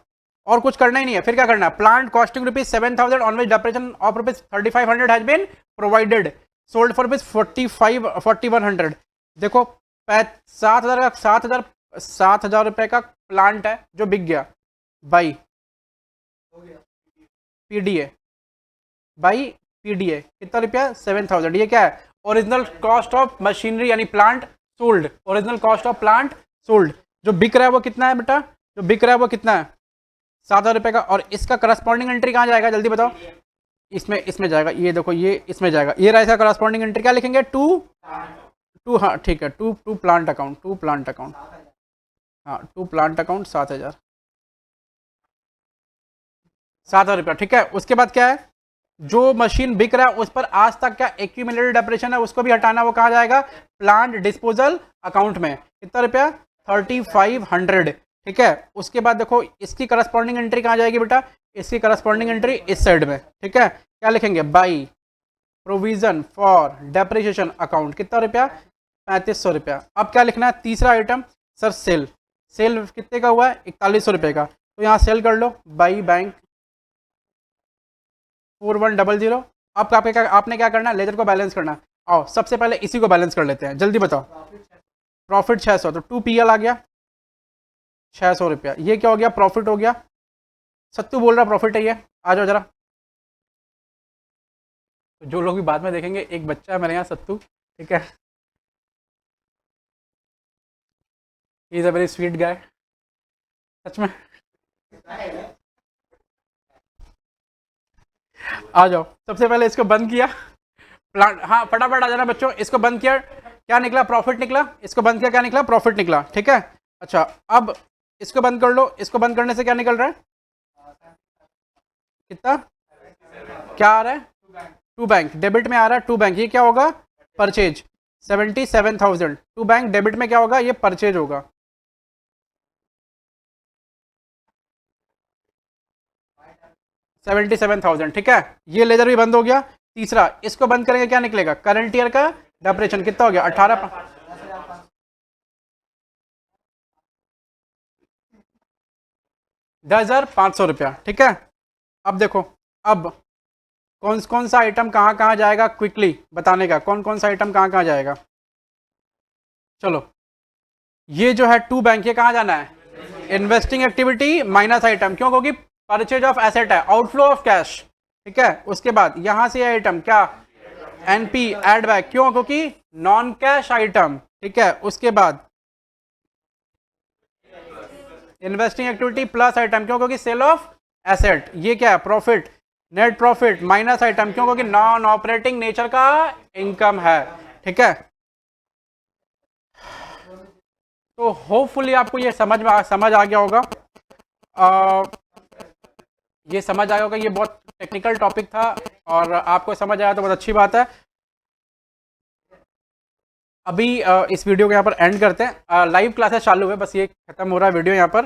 Speaker 1: और कुछ करना ही नहीं है। फिर क्या करना है, plant costing rupees 7,000 on which depreciation of rupees 3,500 has been provided, sold for rupees 4,100। देखो 7,000 रुपए का प्लांट है जो बिक गया बाई पीडीए, बाई पीडीए कितना रुपया, 7,000। ये क्या है, ओरिजिनल कॉस्ट ऑफ मशीनरी यानी plant sold, original cost of plant sold. जो बिक रहा है वो कितना है बेटा, जो बिक रहा है वो कितना है, 7,000 रुपए का। और इसका करस्पॉन्डिंग एंट्री कहाँ जाएगा जल्दी बताओ, इसमें जाएगा, ये देखो ये इसमें जाएगा, ये रहा इसका करस्पॉन्डिंग एंट्री, क्या लिखेंगे, टू हाँ ठीक है, to plant account, to plant account, हाँ टू प्लांट अकाउंट 7,000, 7,000 रुपया, ठीक है। उसके बाद क्या है, जो मशीन बिक रहा है उस पर आज तक क्या एक्यूमुलेटेड डेप्रिसिएशन है उसको भी हटाना, वो कहाँ जाएगा, प्लांट डिस्पोजल अकाउंट में। कितना रुपया, 3,500, ठीक है। उसके बाद देखो इसकी करस्पॉन्डिंग एंट्री कहाँ जाएगी बेटा, इसकी करस्पॉन्डिंग एंट्री इस साइड में, ठीक है। क्या लिखेंगे, by provision for depreciation account, कितना रुपया, 3,500 रुपया। अब क्या लिखना है, तीसरा आइटम सर सेल, सेल कितने का हुआ है, 4,100 रुपये का, तो यहाँ सेल कर लो, बाई बैंक 4100। अब आपने क्या करना है, लेजर को बैलेंस करना है। आओ सबसे पहले इसी को बैलेंस कर लेते हैं, जल्दी बताओ। प्रॉफिट 600, तो 2 PL आ गया 600 रुपया, ये क्या हो गया, प्रॉफिट हो गया। सत्तू बोल रहा प्रॉफिट है ये, आ जाओ जरा। तो जो लोग भी बाद में देखेंगे, एक बच्चा है मेरे यहाँ सत्तू, ठीक है, he is a very sweet guy, सच में। आ जाओ, सबसे पहले इसको बंद किया, प्लांट, हाँ फटाफट आ जाना बच्चों, इसको बंद किया, क्या निकला, प्रॉफिट निकला। इसको बंद किया, क्या निकला, प्रॉफिट निकला, ठीक है। अच्छा अब इसको बंद कर लो, इसको बंद करने से क्या निकल रहा है, कितना, क्या आ रहा है, टू बैंक, डेबिट में आ रहा है टू बैंक, ये क्या होगा, परचेज 77,000, टू बैंक डेबिट में क्या होगा, ये परचेज होगा। $77,000, ठीक है। ये लेजर भी बंद हो गया। तीसरा, इसको बंद करेंगे, क्या निकलेगा, करंट ईयर का डेप्रिसिएशन कितना हो गया, 18, 10,500 रुपया, ठीक है। अब देखो, अब कौन कौन सा आइटम कहाँ कहाँ जाएगा, क्विकली बताने का, कौन कौन सा आइटम कहाँ कहाँ जाएगा। चलो ये जो है टू बैंक, ये कहाँ जाना है, इन्वेस्टिंग एक्टिविटी माइनस आइटम, क्यों, क्योंकि परचेज ऑफ एसेट है, आउटफ्लो ऑफ कैश, ठीक है। उसके बाद यहां से आइटम क्या, एनपी एड बैक, क्यों, क्योंकि नॉन कैश आइटम, ठीक है। उसके बाद इन्वेस्टिंग एक्टिविटी प्लस आइटम, क्यों, क्योंकि सेल ऑफ एसेट, ये क्या है, profit, net profit minus item, क्यों, क्योंकि नॉन ऑपरेटिंग नेचर का इनकम है, ठीक है। तो होपफुली आपको ये समझ आ गया होगा, ये समझ आया होगा, ये बहुत टेक्निकल टॉपिक था और आपको समझ आया तो बहुत अच्छी बात है। अभी इस वीडियो को यहाँ पर एंड करते हैं, लाइव क्लासेस चालू है, बस ये खत्म हो रहा है वीडियो यहाँ पर।